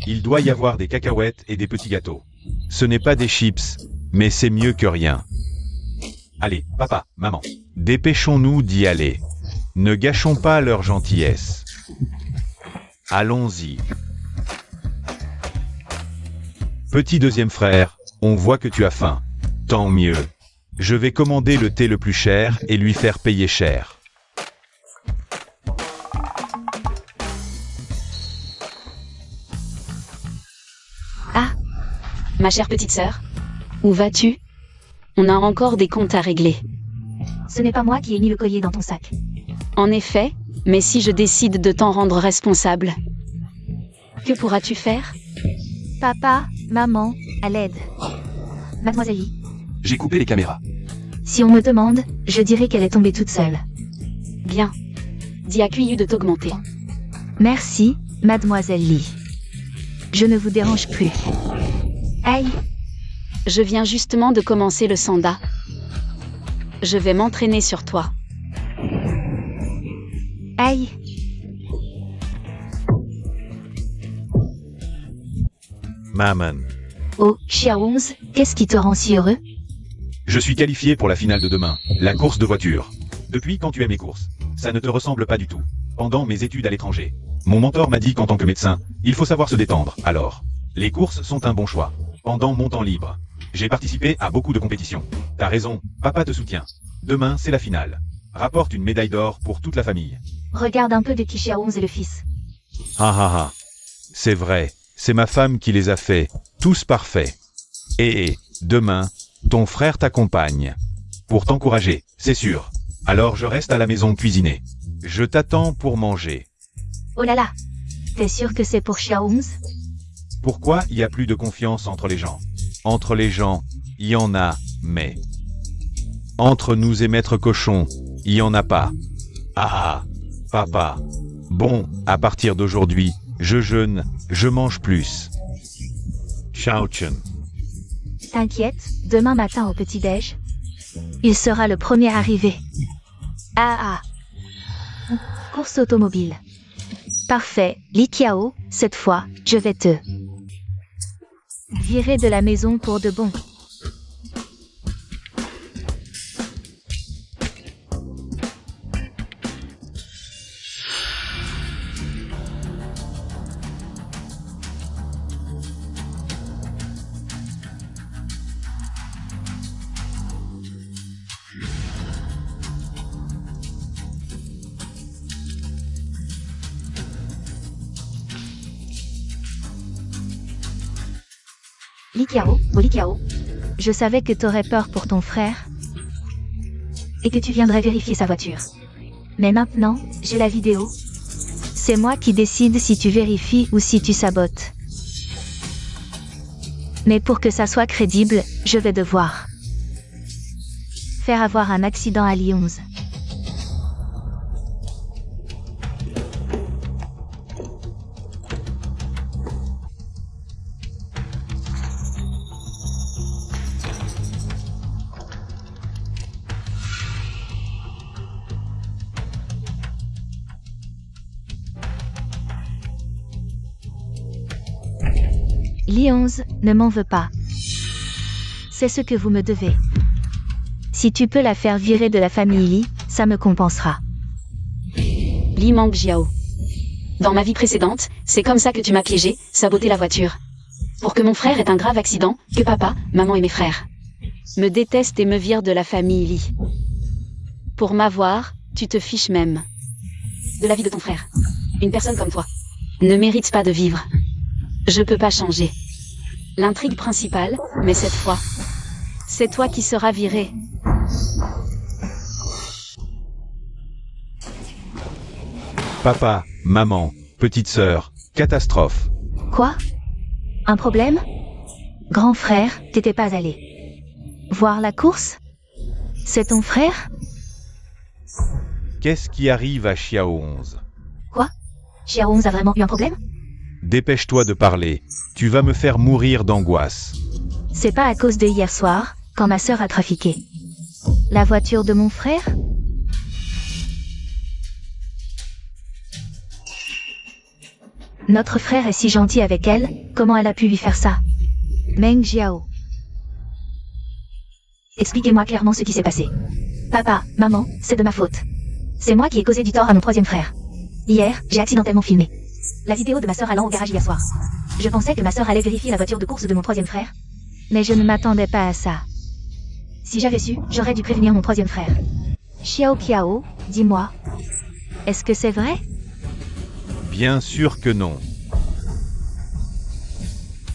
Il doit y avoir des cacahuètes et des petits gâteaux. Ce n'est pas des chips, mais c'est mieux que rien. Allez, papa, maman, dépêchons-nous d'y aller. Ne gâchons pas leur gentillesse. Allons-y. Petit deuxième frère, on voit que tu as faim. Tant mieux. Je vais commander le thé le plus cher et lui faire payer cher. Ah, ma chère petite sœur, où vas-tu? On a encore des comptes à régler. Ce n'est pas moi qui ai mis le collier dans ton sac. En effet, mais si je décide de t'en rendre responsable, que pourras-tu faire? Papa, maman, à l'aide. Mademoiselle Yi, J'ai coupé les caméras. si on me demande, je dirais qu'elle est tombée toute seule. Bien. Dis à QIU de t'augmenter. Merci, Mademoiselle Li. Je ne vous dérange plus. Aïe, Je viens justement de commencer le sanda. Je vais m'entraîner sur toi. aïe. Maman. Oh, Xiaoungs, qu'est-ce qui te rend si heureux? Je suis qualifié pour la finale de demain, la course de voiture. Depuis quand tu aimes les courses? Ça ne te ressemble pas du tout. Pendant mes études à l'étranger, mon mentor m'a dit qu'en tant que médecin, il faut savoir se détendre. Alors, les courses sont un bon choix. Pendant mon temps libre, j'ai participé à beaucoup de compétitions. T'as raison, papa te soutient. Demain, c'est la finale. Rapporte une médaille d'or pour toute la famille. Regarde un peu de qui Xiaoungs est le fils. Ah ah ah. C'est vrai, c'est ma femme qui les a fait, tous parfaits. Et demain, ton frère t'accompagne. Pour t'encourager, c'est sûr. Alors je reste à la maison cuisiner. Je t'attends pour manger. Oh là là. T'es sûr que c'est pour Xiaoungs? Pourquoi il y a plus de confiance entre les gens? Entre les gens, il y en a, mais... Entre nous et Maître Cochon, il y en a pas. Ah, papa. Bon, à partir d'aujourd'hui, je jeûne, je mange plus. Ciao Chun. T'inquiète, demain matin au petit-déj, il sera le premier arrivé. Ah ah. Course automobile. Parfait, Li Qiao, cette fois, je vais te virer de la maison pour de bon. Li Qiao, oh Li Qiao. Je savais que t'aurais peur pour ton frère. Et que tu viendrais vérifier sa voiture. Mais maintenant, j'ai la vidéo. C'est moi qui décide si tu vérifies ou si tu sabotes. Mais pour que ça soit crédible, je vais devoir faire avoir un accident à Lyon. Lyons, ne m'en veux pas. C'est ce que vous me devez. Si tu peux la faire virer de la famille Li, ça me compensera. Li Meng Jiao. Dans ma vie précédente, c'est comme ça que tu m'as piégé, saboté la voiture. Pour que mon frère ait un grave accident, que papa, maman et mes frères me détestent et me virent de la famille Li. Pour m'avoir, tu te fiches même de la vie de ton frère. Une personne comme toi ne mérite pas de vivre. Je peux pas changer l'intrigue principale, mais cette fois, c'est toi qui seras viré. Papa, maman, petite sœur, catastrophe. Quoi? Un problème? Grand frère, t'étais pas allé voir la course? C'est ton frère? Qu'est-ce qui arrive à Xiao 11? Quoi? Xiao 11 a vraiment eu un problème? Dépêche-toi de parler. Tu vas me faire mourir d'angoisse. C'est pas à cause de hier soir, quand ma sœur a trafiqué la voiture de mon frère? Notre frère est si gentil avec elle, comment elle a pu lui faire ça? Meng Jiao. Expliquez-moi clairement ce qui s'est passé. Papa, maman, c'est de ma faute. C'est moi qui ai causé du tort à mon troisième frère. Hier, j'ai accidentellement filmé la vidéo de ma sœur allant au garage hier soir. Je pensais que ma sœur allait vérifier la voiture de course de mon troisième frère. Mais je ne m'attendais pas à ça. Si j'avais su, j'aurais dû prévenir mon troisième frère. Xiao Qiao, dis-moi. Est-ce que c'est vrai? Bien sûr que non.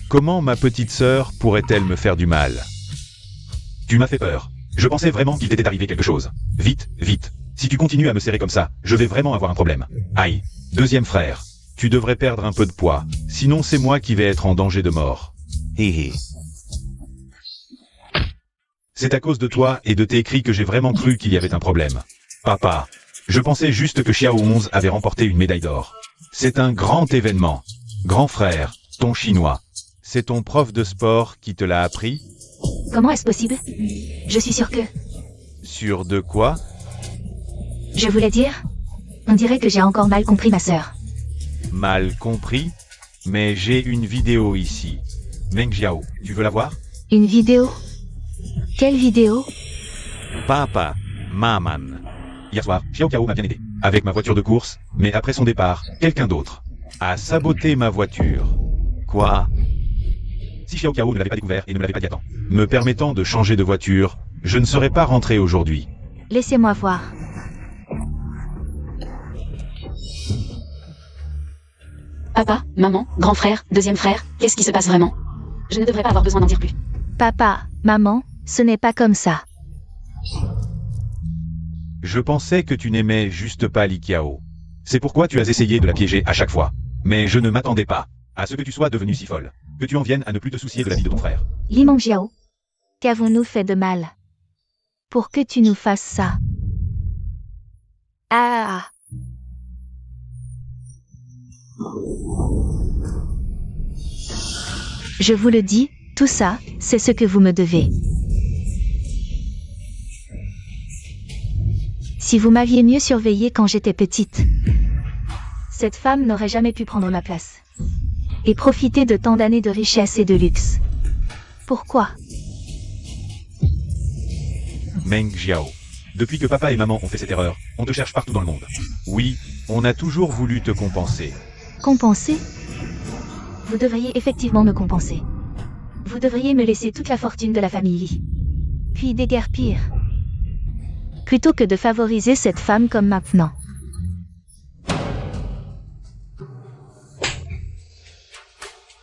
Comment ma petite sœur pourrait-elle me faire du mal? Tu m'as fait peur. Je pensais vraiment qu'il t'était arrivé quelque chose. Vite, vite. Si tu continues à me serrer comme ça, je vais vraiment avoir un problème. Aïe. Deuxième frère. Tu devrais perdre un peu de poids. Sinon c'est moi qui vais être en danger de mort. Hé hé. C'est à cause de toi et de tes cris que j'ai vraiment cru qu'il y avait un problème. Papa. Je pensais juste que Xiao 11 avait remporté une médaille d'or. C'est un grand événement. Grand frère, ton chinois. C'est ton prof de sport qui te l'a appris? Comment est-ce possible? Je suis sûre que... Sûr de quoi? Je voulais dire... On dirait que j'ai encore mal compris ma sœur. Mal compris? Mais j'ai une vidéo ici. Meng Jiao, tu veux la voir? Une vidéo? Quelle vidéo? Papa, maman. Hier soir, Xiao Qiao m'a bien aidé. Avec ma voiture de course, mais après son départ, quelqu'un d'autre a saboté ma voiture. Quoi? Si Xiao Qiao ne l'avait pas découvert et ne me l'avait pas dit à temps, me permettant de changer de voiture, je ne serais pas rentré aujourd'hui. Laissez-moi voir. Papa, maman, grand frère, deuxième frère, qu'est-ce qui se passe vraiment? Je ne devrais pas avoir besoin d'en dire plus. Papa, maman, ce n'est pas comme ça. Je pensais que tu n'aimais juste pas Li Qiao. C'est pourquoi tu as essayé de la piéger à chaque fois. Mais je ne m'attendais pas à ce que tu sois devenue si folle, que tu en viennes à ne plus te soucier de la vie de ton frère. Li Meng Jiao, qu'avons-nous fait de mal pour que tu nous fasses ça? Ah! Je vous le dis, tout ça, c'est ce que vous me devez. Si vous m'aviez mieux surveillée quand j'étais petite, cette femme n'aurait jamais pu prendre ma place et profiter de tant d'années de richesse et de luxe. Pourquoi? Meng Jiao. Depuis que papa et maman ont fait cette erreur, on te cherche partout dans le monde. Oui, on a toujours voulu te compenser. Compenser? Vous devriez effectivement me compenser. Vous devriez me laisser toute la fortune de la famille Li. Puis déguerpir. Plutôt que de favoriser cette femme comme maintenant.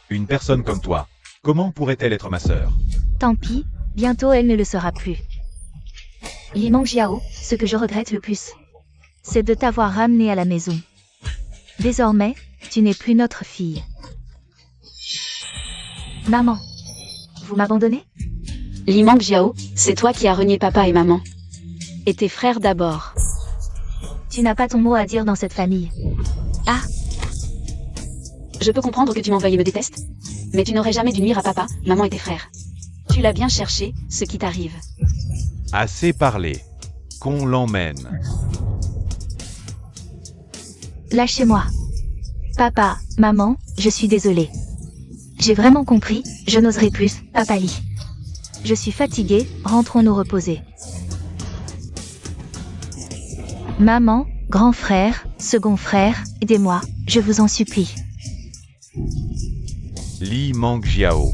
Une personne comme toi, Comment pourrait-elle être ma sœur? Tant pis, bientôt elle ne le sera plus. Li Mangjiao, ce que je regrette le plus, c'est de t'avoir ramené à la maison. Désormais, tu n'es plus notre fille. Maman, vous m'abandonnez? Li Mangjiao, c'est toi qui as renié papa et maman. Et tes frères d'abord. Tu n'as pas ton mot à dire dans cette famille. Ah, Je peux comprendre que tu m'en veuilles et me détestes. Mais tu n'aurais jamais dû nuire à papa, maman et tes frères. Tu l'as bien cherché, ce qui t'arrive. Assez parlé. Qu'on l'emmène. lâchez-moi. Papa, maman, je suis désolée. J'ai vraiment compris, je n'oserai plus, Papa Li. Je suis fatiguée, rentrons nous reposer. Maman, grand frère, second frère, aidez-moi, je vous en supplie. Li Mangjiao.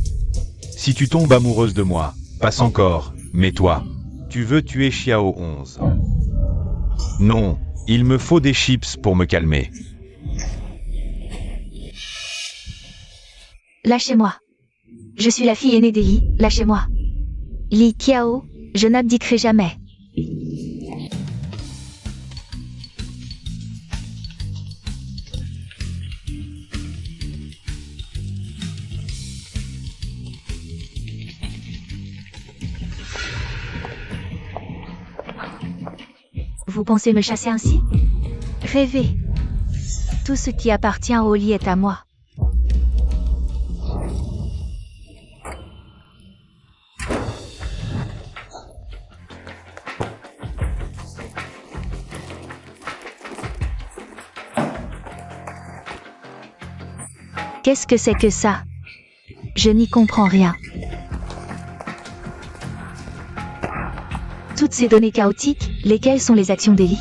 Si tu tombes amoureuse de moi, passe encore, mais toi, tu veux tuer Xiao 11. Non, il me faut des chips pour me calmer. Lâchez-moi. Je suis la fille aînée des Li, lâchez-moi. Li Qiao, je n'abdiquerai jamais. Vous pensez me chasser ainsi? Rêvez. Tout ce qui appartient au Li est à moi. Qu'est-ce que c'est que ça? Je n'y comprends rien. Toutes ces données chaotiques, lesquelles sont les actions des Li?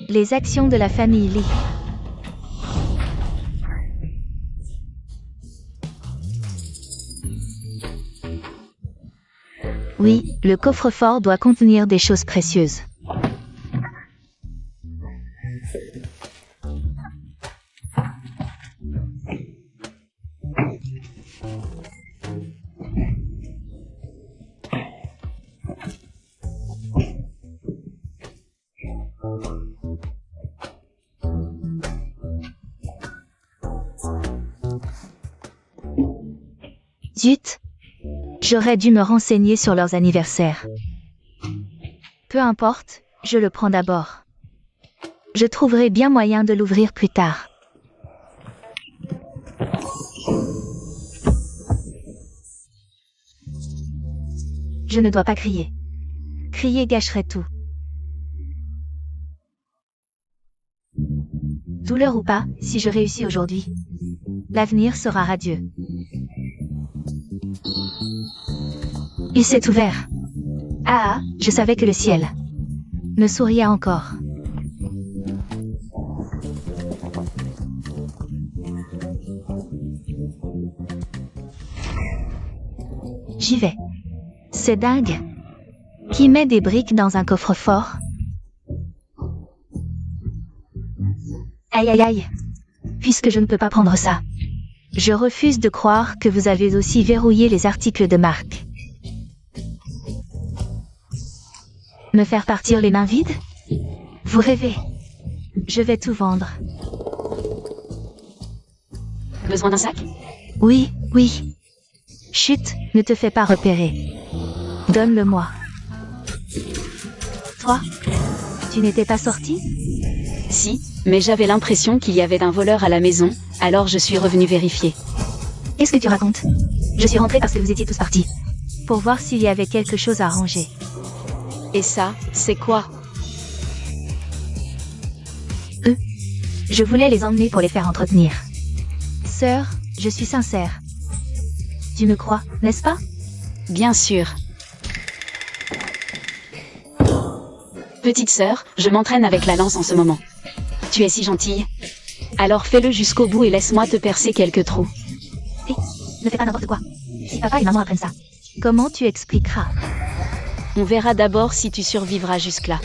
Les actions de la famille Li. Oui, le coffre-fort doit contenir des choses précieuses. Zut! J'aurais dû me renseigner sur leurs anniversaires. Peu importe, je le prends d'abord. Je trouverai bien moyen de l'ouvrir plus tard. Je ne dois pas crier. Crier gâcherait tout. Douleur ou pas, si je réussis aujourd'hui, l'avenir sera radieux. Il s'est ouvert. Ah, je savais que le ciel me souriait encore. J'y vais. C'est dingue. Qui met des briques dans un coffre-fort? Aïe aïe aïe. Puisque je ne peux pas prendre ça, je refuse de croire que vous avez aussi verrouillé les articles de marque. Me faire partir les mains vides? Vous rêvez. Je vais tout vendre. Besoin d'un sac? Oui, oui. Chut, ne te fais pas repérer. Donne-le-moi. Toi? Tu n'étais pas sorti? Si, mais j'avais l'impression qu'il y avait un voleur à la maison, alors je suis revenu vérifier. Qu'est-ce que tu racontes? Je suis rentrée parce que vous étiez tous partis. Pour voir s'il y avait quelque chose à ranger. Et ça, c'est quoi? Je voulais les emmener pour les faire entretenir. Sœur, je suis sincère. Tu me crois, n'est-ce pas? Bien sûr. Petite sœur, je m'entraîne avec la lance en ce moment. Tu es si gentille. Alors fais-le jusqu'au bout et laisse-moi te percer quelques trous. Hé, ne fais pas n'importe quoi. Si papa et maman apprennent ça, comment tu expliqueras? On verra d'abord si tu survivras jusque-là.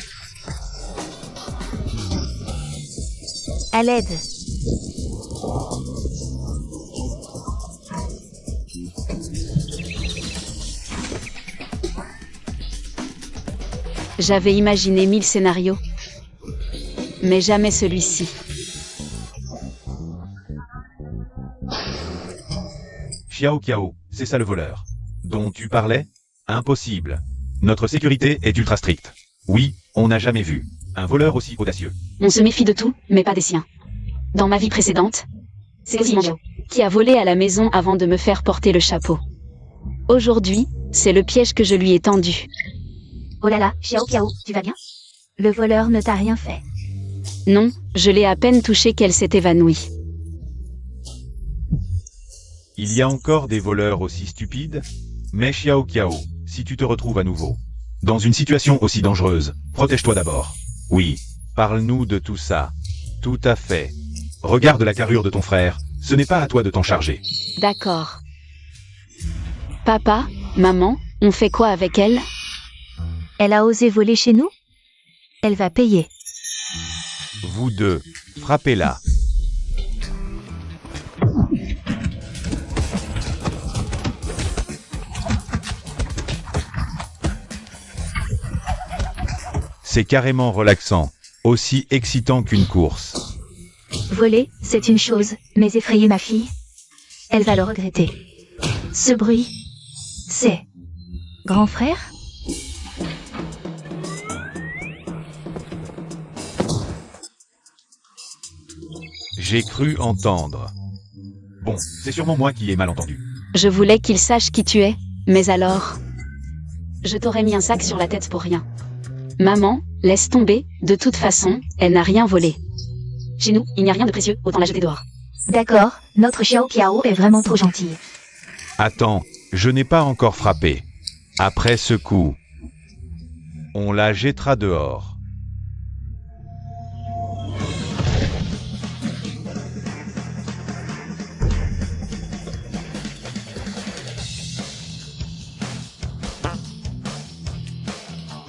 À l'aide. J'avais imaginé 1000 scénarios. Mais jamais celui-ci. Xiao Qiao, c'est ça le voleur. Dont tu parlais? Impossible. Notre sécurité est ultra stricte. Oui, on n'a jamais vu un voleur aussi audacieux. On se méfie de tout, mais pas des siens. Dans ma vie précédente, c'est Xiao qui a volé à la maison avant de me faire porter le chapeau. Aujourd'hui, c'est le piège que je lui ai tendu. Oh là là, Xiao Qiao, tu vas bien? Le voleur ne t'a rien fait. Non, je l'ai à peine touché qu'elle s'est évanouie. Il y a encore des voleurs aussi stupides? Mais Xiao Qiao, si tu te retrouves à nouveau dans une situation aussi dangereuse, protège-toi d'abord. Oui, parle-nous de tout ça. Tout à fait. Regarde la carrure de ton frère, ce n'est pas à toi de t'en charger. D'accord. Papa, maman, on fait quoi avec elle? Elle a osé voler chez nous? Elle va payer. Vous deux, frappez-la. C'est carrément relaxant, aussi excitant qu'une course. Voler, c'est une chose, mais effrayer ma fille, elle va le regretter. Ce bruit, c'est... Grand frère? J'ai cru entendre. Bon, c'est sûrement moi qui ai mal entendu. Je voulais qu'il sache qui tu es, mais alors... Je t'aurais mis un sac sur la tête pour rien. Maman, laisse tomber, de toute façon, elle n'a rien volé. Chez nous, il n'y a rien de précieux, autant la jeter dehors. D'accord, notre Xiao Qiao est vraiment trop gentil. Attends, je n'ai pas encore frappé. Après ce coup, on la jettera dehors.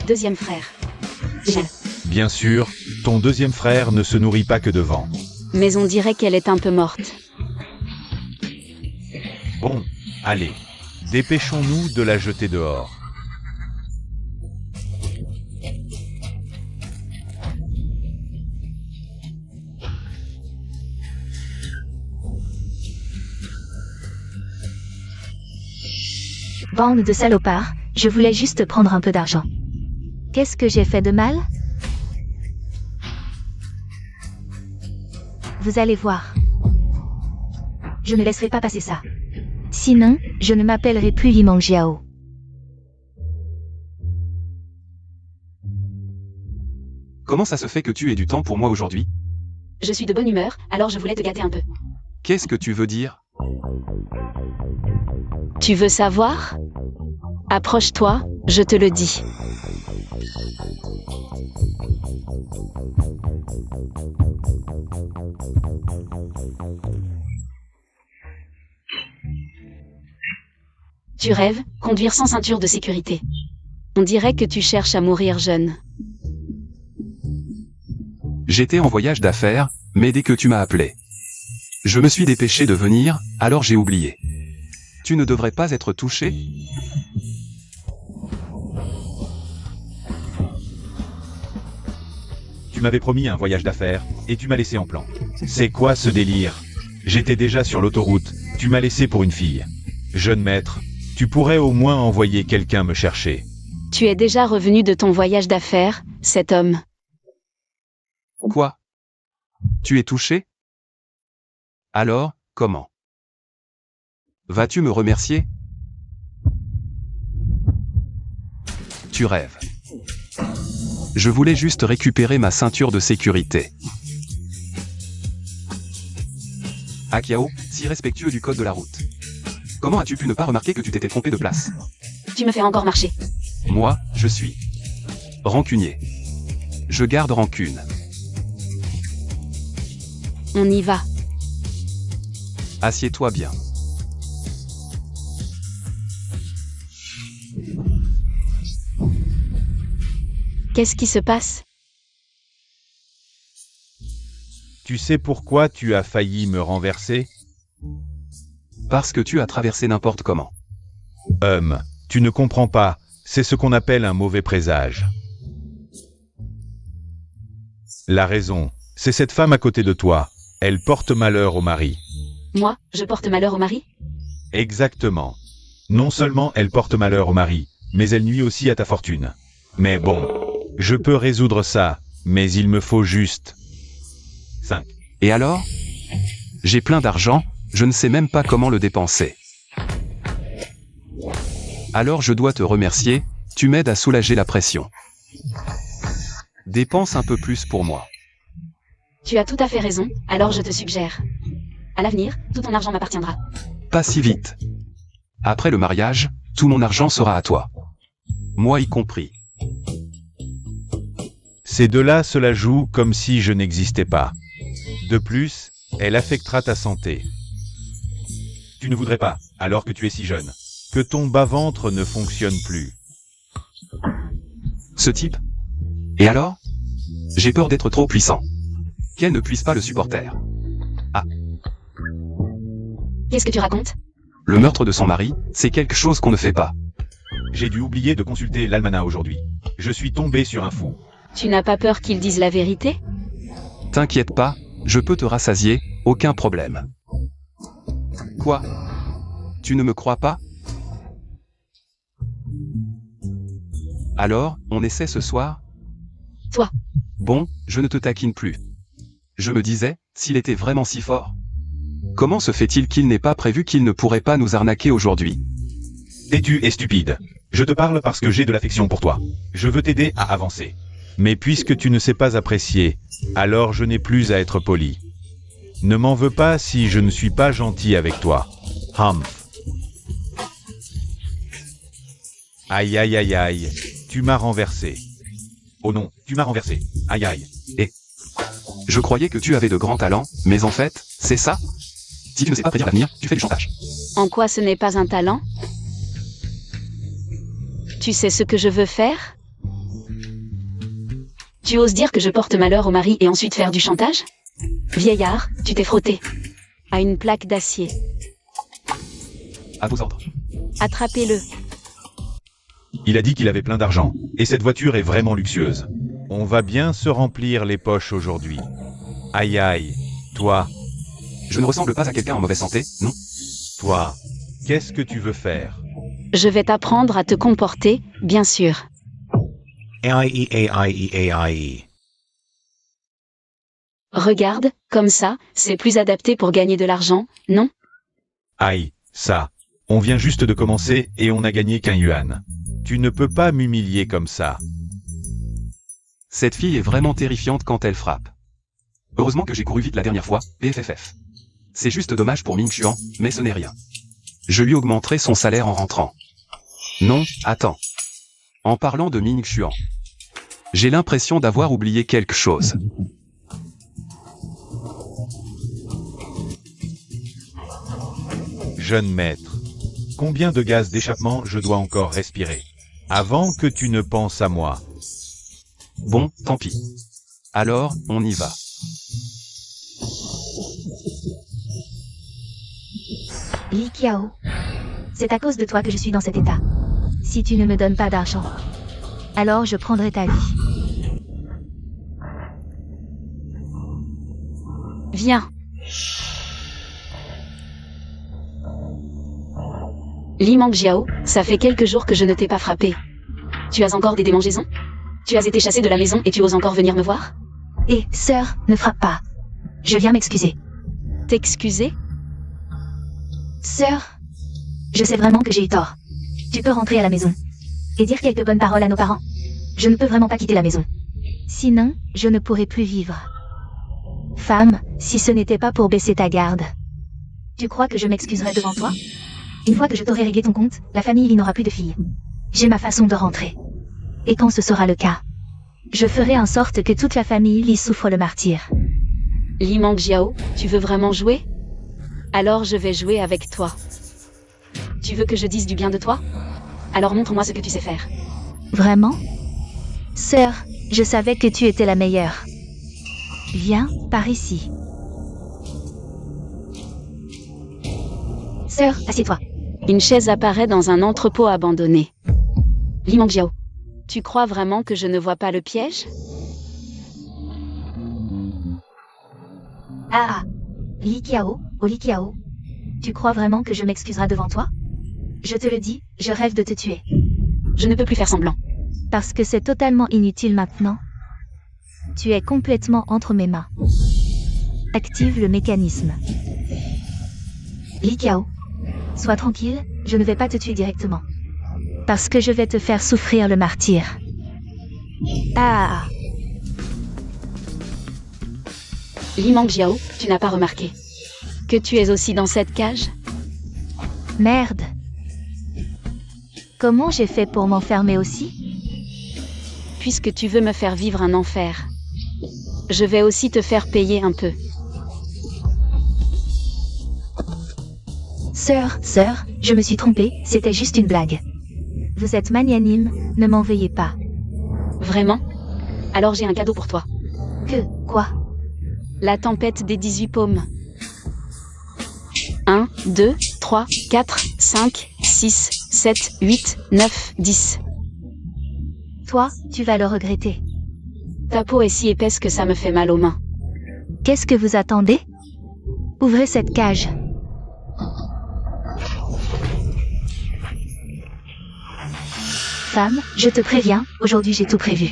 Deuxième frère. Bien sûr, ton deuxième frère ne se nourrit pas que de vent. Mais on dirait qu'elle est un peu morte. Bon, allez, dépêchons-nous de la jeter dehors. Bande de salopards, je voulais juste prendre un peu d'argent. Qu'est-ce que j'ai fait de mal? Vous allez voir. Je ne laisserai pas passer ça. Sinon, je ne m'appellerai plus Limang Jiao. Comment ça se fait que tu aies du temps pour moi aujourd'hui? Je suis de bonne humeur, alors je voulais te gâter un peu. Qu'est-ce que tu veux dire? Tu veux savoir? Approche-toi, je te le dis. Tu rêves, conduire sans ceinture de sécurité. On dirait que tu cherches à mourir jeune. J'étais en voyage d'affaires, mais dès que tu m'as appelé, je me suis dépêché de venir, alors j'ai oublié. Tu ne devrais pas être touché? Tu m'avais promis un voyage d'affaires, et tu m'as laissé en plan. C'est quoi ce délire? J'étais déjà sur l'autoroute, tu m'as laissé pour une fille. Jeune maître, tu pourrais au moins envoyer quelqu'un me chercher. Tu es déjà revenu de ton voyage d'affaires, cet homme. Quoi? Tu es touché? Alors, comment? Vas-tu me remercier? Tu rêves. Je voulais juste récupérer ma ceinture de sécurité. Qiao, si respectueux du code de la route. Comment as-tu pu ne pas remarquer que tu t'étais trompé de place? Tu me fais encore marcher. Moi, je suis rancunier. Je garde rancune. On y va. Assieds-toi bien. Qu'est-ce qui se passe? Tu sais pourquoi tu as failli me renverser? Parce que tu as traversé n'importe comment. Tu ne comprends pas, c'est ce qu'on appelle un mauvais présage. La raison, c'est cette femme à côté de toi. Elle porte malheur au mari. Moi, je porte malheur au mari? Exactement. Non seulement elle porte malheur au mari, mais elle nuit aussi à ta fortune. Mais bon, je peux résoudre ça, mais il me faut juste 5. Et alors? J'ai plein d'argent, je ne sais même pas comment le dépenser. Alors je dois te remercier, tu m'aides à soulager la pression. Dépense un peu plus pour moi. Tu as tout à fait raison, alors je te suggère. À l'avenir, tout ton argent m'appartiendra. Pas si vite. Après le mariage, tout mon argent sera à toi. Moi y compris. Ces deux-là se la jouent comme si je n'existais pas. De plus, elle affectera ta santé. Tu ne voudrais pas, alors que tu es si jeune, que ton bas-ventre ne fonctionne plus. Ce type? Et alors? J'ai peur d'être trop puissant. Qu'elle ne puisse pas le supporter. Ah. Qu'est-ce que tu racontes? Le meurtre de son mari, c'est quelque chose qu'on ne fait pas. J'ai dû oublier de consulter l'almanach aujourd'hui. Je suis tombé sur un fou. Tu n'as pas peur qu'ils disent la vérité? T'inquiète pas, je peux te rassasier, aucun problème. Quoi? Tu ne me crois pas? Alors, on essaie ce soir? Toi. Bon, je ne te taquine plus. Je me disais, s'il était vraiment si fort. Comment se fait-il qu'il n'ait pas prévu qu'il ne pourrait pas nous arnaquer aujourd'hui? Têtu et stupide. Je te parle parce que j'ai de l'affection pour toi. Je veux t'aider à avancer. Mais puisque tu ne sais pas apprécier, alors je n'ai plus à être poli. Ne m'en veux pas si je ne suis pas gentil avec toi. Humph. Aïe aïe aïe aïe, tu m'as renversé. Oh non, tu m'as renversé. Aïe aïe. Et je croyais que tu avais de grands talents, mais en fait, c'est ça? Si tu ne sais pas prédire l'avenir, tu fais du chantage. En quoi ce n'est pas un talent? Tu sais ce que je veux faire? Tu oses dire que je porte malheur au mari et ensuite faire du chantage? Vieillard, tu t'es frotté à une plaque d'acier. À vos ordres. Attrapez-le. Il a dit qu'il avait plein d'argent, et cette voiture est vraiment luxueuse. On va bien se remplir les poches aujourd'hui. Aïe aïe, toi, Je ne ressemble pas à quelqu'un en mauvaise santé, non? toi, qu'est-ce que tu veux faire? Je vais t'apprendre à te comporter, bien sûr. AIE. Regarde, comme ça, c'est plus adapté pour gagner de l'argent, non? Aïe, ça. On vient juste de commencer et on n'a gagné qu'un yuan. Tu ne peux pas m'humilier comme ça. Cette fille est vraiment terrifiante quand elle frappe. Heureusement que j'ai couru vite la dernière fois, PFFF. C'est juste dommage pour Ming Xuan, mais ce n'est rien. Je lui augmenterai son salaire en rentrant. Non, attends. En parlant de Ming Xuan, j'ai l'impression d'avoir oublié quelque chose. Jeune maître, combien de gaz d'échappement je dois encore respirer avant que tu ne penses à moi? Bon, tant pis. Alors, on y va. Li Qiao. C'est à cause de toi que je suis dans cet état. Si tu ne me donnes pas d'argent, alors je prendrai ta vie. Viens. Li Mangjiao, ça fait quelques jours que je ne t'ai pas frappé. Tu as encore des démangeaisons? Tu as été chassé de la maison et tu oses encore venir me voir? Hé, sœur, ne frappe pas. Je viens m'excuser. T'excuser? Sœur, je sais vraiment que j'ai eu tort. Tu peux rentrer à la maison et dire quelques bonnes paroles à nos parents. Je ne peux vraiment pas quitter la maison. Sinon, je ne pourrai plus vivre. Femme, si ce n'était pas pour baisser ta garde. Tu crois que je m'excuserai devant toi? Une fois que je t'aurai réglé ton compte, la famille n'aura plus de filles. J'ai ma façon de rentrer. Et quand ce sera le cas, je ferai en sorte que toute la famille y souffre le martyre. Li Mangjiao, tu veux vraiment jouer? Alors je vais jouer avec toi. Tu veux que je dise du bien de toi? Alors montre-moi ce que tu sais faire. Vraiment? Sœur, je savais que tu étais la meilleure. Viens, par ici. Sœur, assieds-toi. Une chaise apparaît dans un entrepôt abandonné. Li Mangjiao, tu crois vraiment que je ne vois pas le piège? Ah ah. Li Qiao, oh Li Qiao. Tu crois vraiment que je m'excuserai devant toi? Je te le dis, je rêve de te tuer. Je ne peux plus faire semblant. Parce que c'est totalement inutile maintenant. Tu es complètement entre mes mains. Active le mécanisme. Li Qiao. Sois tranquille, je ne vais pas te tuer directement. Parce que je vais te faire souffrir le martyre. Ah. Li Mangjiao, tu n'as pas remarqué que tu es aussi dans cette cage? Merde. Comment j'ai fait pour m'enfermer aussi? Puisque tu veux me faire vivre un enfer, je vais aussi te faire payer un peu. Sœur, je me suis trompée, c'était juste une blague. Vous êtes magnanime, ne m'en veuillez pas. Vraiment? Alors j'ai un cadeau pour toi. Quoi? La tempête des 18 paumes. 1, 2, 3, 4, 5, 6, 7, 8, 9, 10. Toi, tu vas le regretter. Ta peau est si épaisse que ça me fait mal aux mains. Qu'est-ce que vous attendez? Ouvrez cette cage. Femme, je te préviens, aujourd'hui j'ai tout prévu.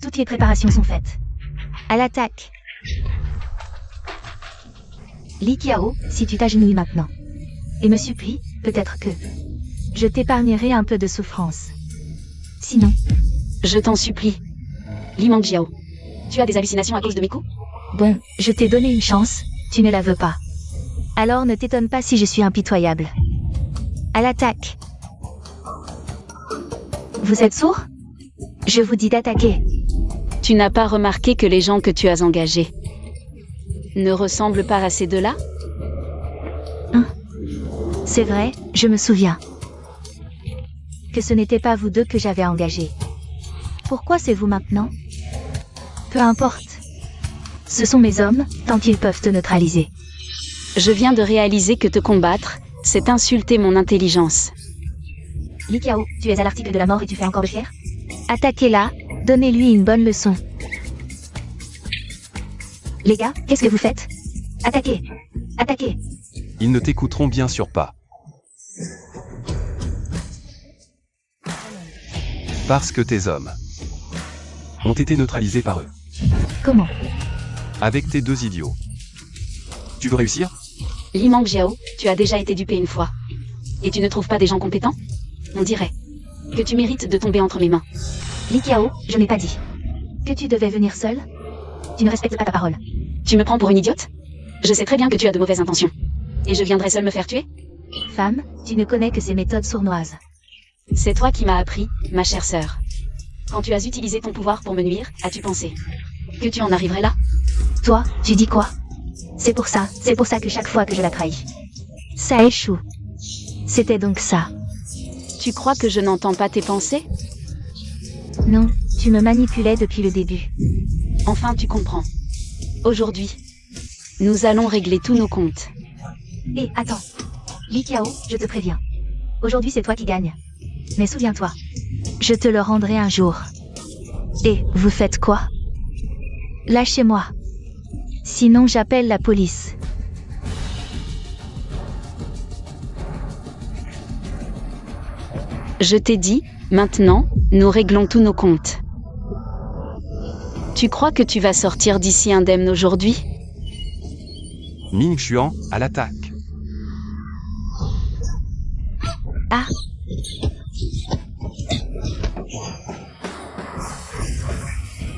Toutes les préparations sont faites. À l'attaque. Li Qiao, si tu t'agenouilles maintenant. Et me supplie, peut-être que je t'épargnerai un peu de souffrance. Sinon, je t'en supplie. Li Mangjiao, tu as des hallucinations à cause de mes coups? Bon, je t'ai donné une chance, tu ne la veux pas. Alors ne t'étonne pas si je suis impitoyable. À l'attaque. Vous êtes sourd? Je vous dis d'attaquer. Tu n'as pas remarqué que les gens que tu as engagés ne ressemblent pas à ces deux-là? C'est vrai, je me souviens. Que ce n'était pas vous deux que j'avais engagés. Pourquoi c'est vous maintenant? Peu importe. Ce sont mes hommes, tant qu'ils peuvent te neutraliser. Je viens de réaliser que te combattre, c'est insulter mon intelligence. Li Qiao, tu es à l'article de la mort et tu fais encore le fier? Attaquez-la, donnez-lui une bonne leçon. Les gars, qu'est-ce que vous faites? Attaquez! Attaquez! Ils ne t'écouteront bien sûr pas. Parce que tes hommes ont été neutralisés par eux. Comment? Avec tes deux idiots. Tu veux réussir? Li Mangjiao, tu as déjà été dupé une fois. Et tu ne trouves pas des gens compétents? On dirait que tu mérites de tomber entre mes mains. Li Qiao, je n'ai pas dit que tu devais venir seul. Tu ne respectes pas ta parole. Tu me prends pour une idiote? Je sais très bien que tu as de mauvaises intentions. Et je viendrai seul me faire tuer? Femme, tu ne connais que ces méthodes sournoises. C'est toi qui m'as appris, ma chère sœur. Quand tu as utilisé ton pouvoir pour me nuire, as-tu pensé que tu en arriverais là? Toi, tu dis quoi? C'est pour ça que chaque fois que je la trahis, ça échoue. C'était donc ça. Tu crois que je n'entends pas tes pensées? Non, tu me manipulais depuis le début. Enfin tu comprends. Aujourd'hui, nous allons régler tous nos comptes. Et attends. Li Qiao, je te préviens. Aujourd'hui c'est toi qui gagne. Mais souviens-toi, je te le rendrai un jour. Et vous faites quoi? Lâchez-moi. Sinon j'appelle la police. Je t'ai dit, maintenant, nous réglons tous nos comptes. Tu crois que tu vas sortir d'ici indemne aujourd'hui? Ming Xuan, à l'attaque. Ah.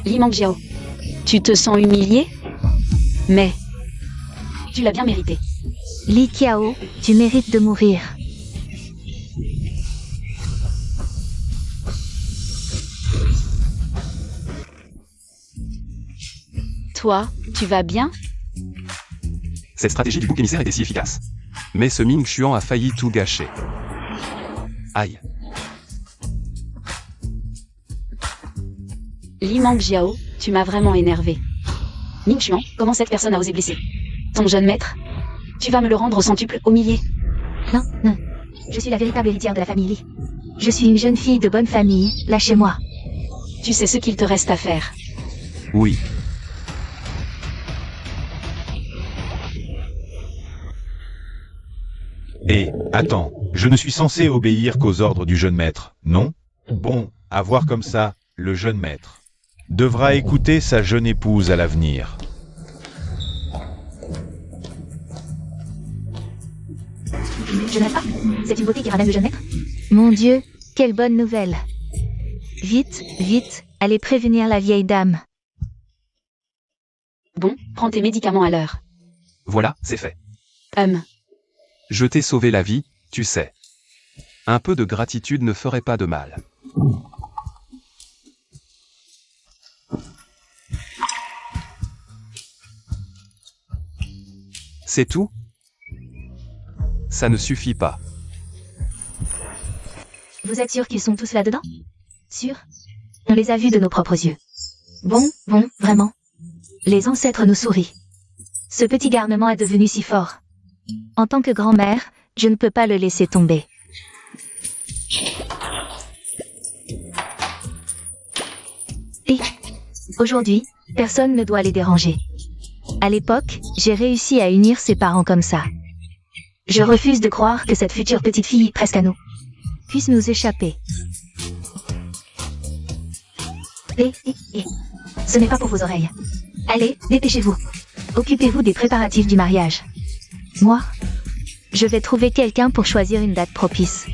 Li Mangjiao, tu te sens humilié? Mais tu l'as bien mérité. Li Qiao, tu mérites de mourir. Toi, tu vas bien? Cette stratégie du bouc émissaire était si efficace. Mais ce Ming Xuan a failli tout gâcher. Aïe. Li Mangjiao, tu m'as vraiment énervé. Ming Xuan, comment cette personne a osé blesser ton jeune maître? Tu vas me le rendre au centuple, au millier. Non, non. Je suis la véritable héritière de la famille Li. Je suis une jeune fille de bonne famille, lâchez-moi. Tu sais ce qu'il te reste à faire. Oui. Attends, je ne suis censé obéir qu'aux ordres du jeune maître, non? Bon, à voir comme ça, le jeune maître devra écouter sa jeune épouse à l'avenir. Je n'aime pas. C'est une beauté qui ramène le jeune maître. Mon Dieu, quelle bonne nouvelle. Vite, vite, allez prévenir la vieille dame. Bon, prends tes médicaments à l'heure. Voilà, c'est fait. Je t'ai sauvé la vie, tu sais. Un peu de gratitude ne ferait pas de mal. C'est tout? Ça ne suffit pas. Vous êtes sûr qu'ils sont tous là-dedans? Sûr? On les a vus de nos propres yeux. Bon, vraiment. Les ancêtres nous sourient. Ce petit garnement est devenu si fort. En tant que grand-mère, je ne peux pas le laisser tomber. Et aujourd'hui, personne ne doit les déranger. À l'époque, j'ai réussi à unir ses parents comme ça. Je refuse de croire que cette future petite fille, presque à nous, puisse nous échapper. Ce n'est pas pour vos oreilles. Allez, dépêchez-vous. Occupez-vous des préparatifs du mariage. Moi, je vais trouver quelqu'un pour choisir une date propice.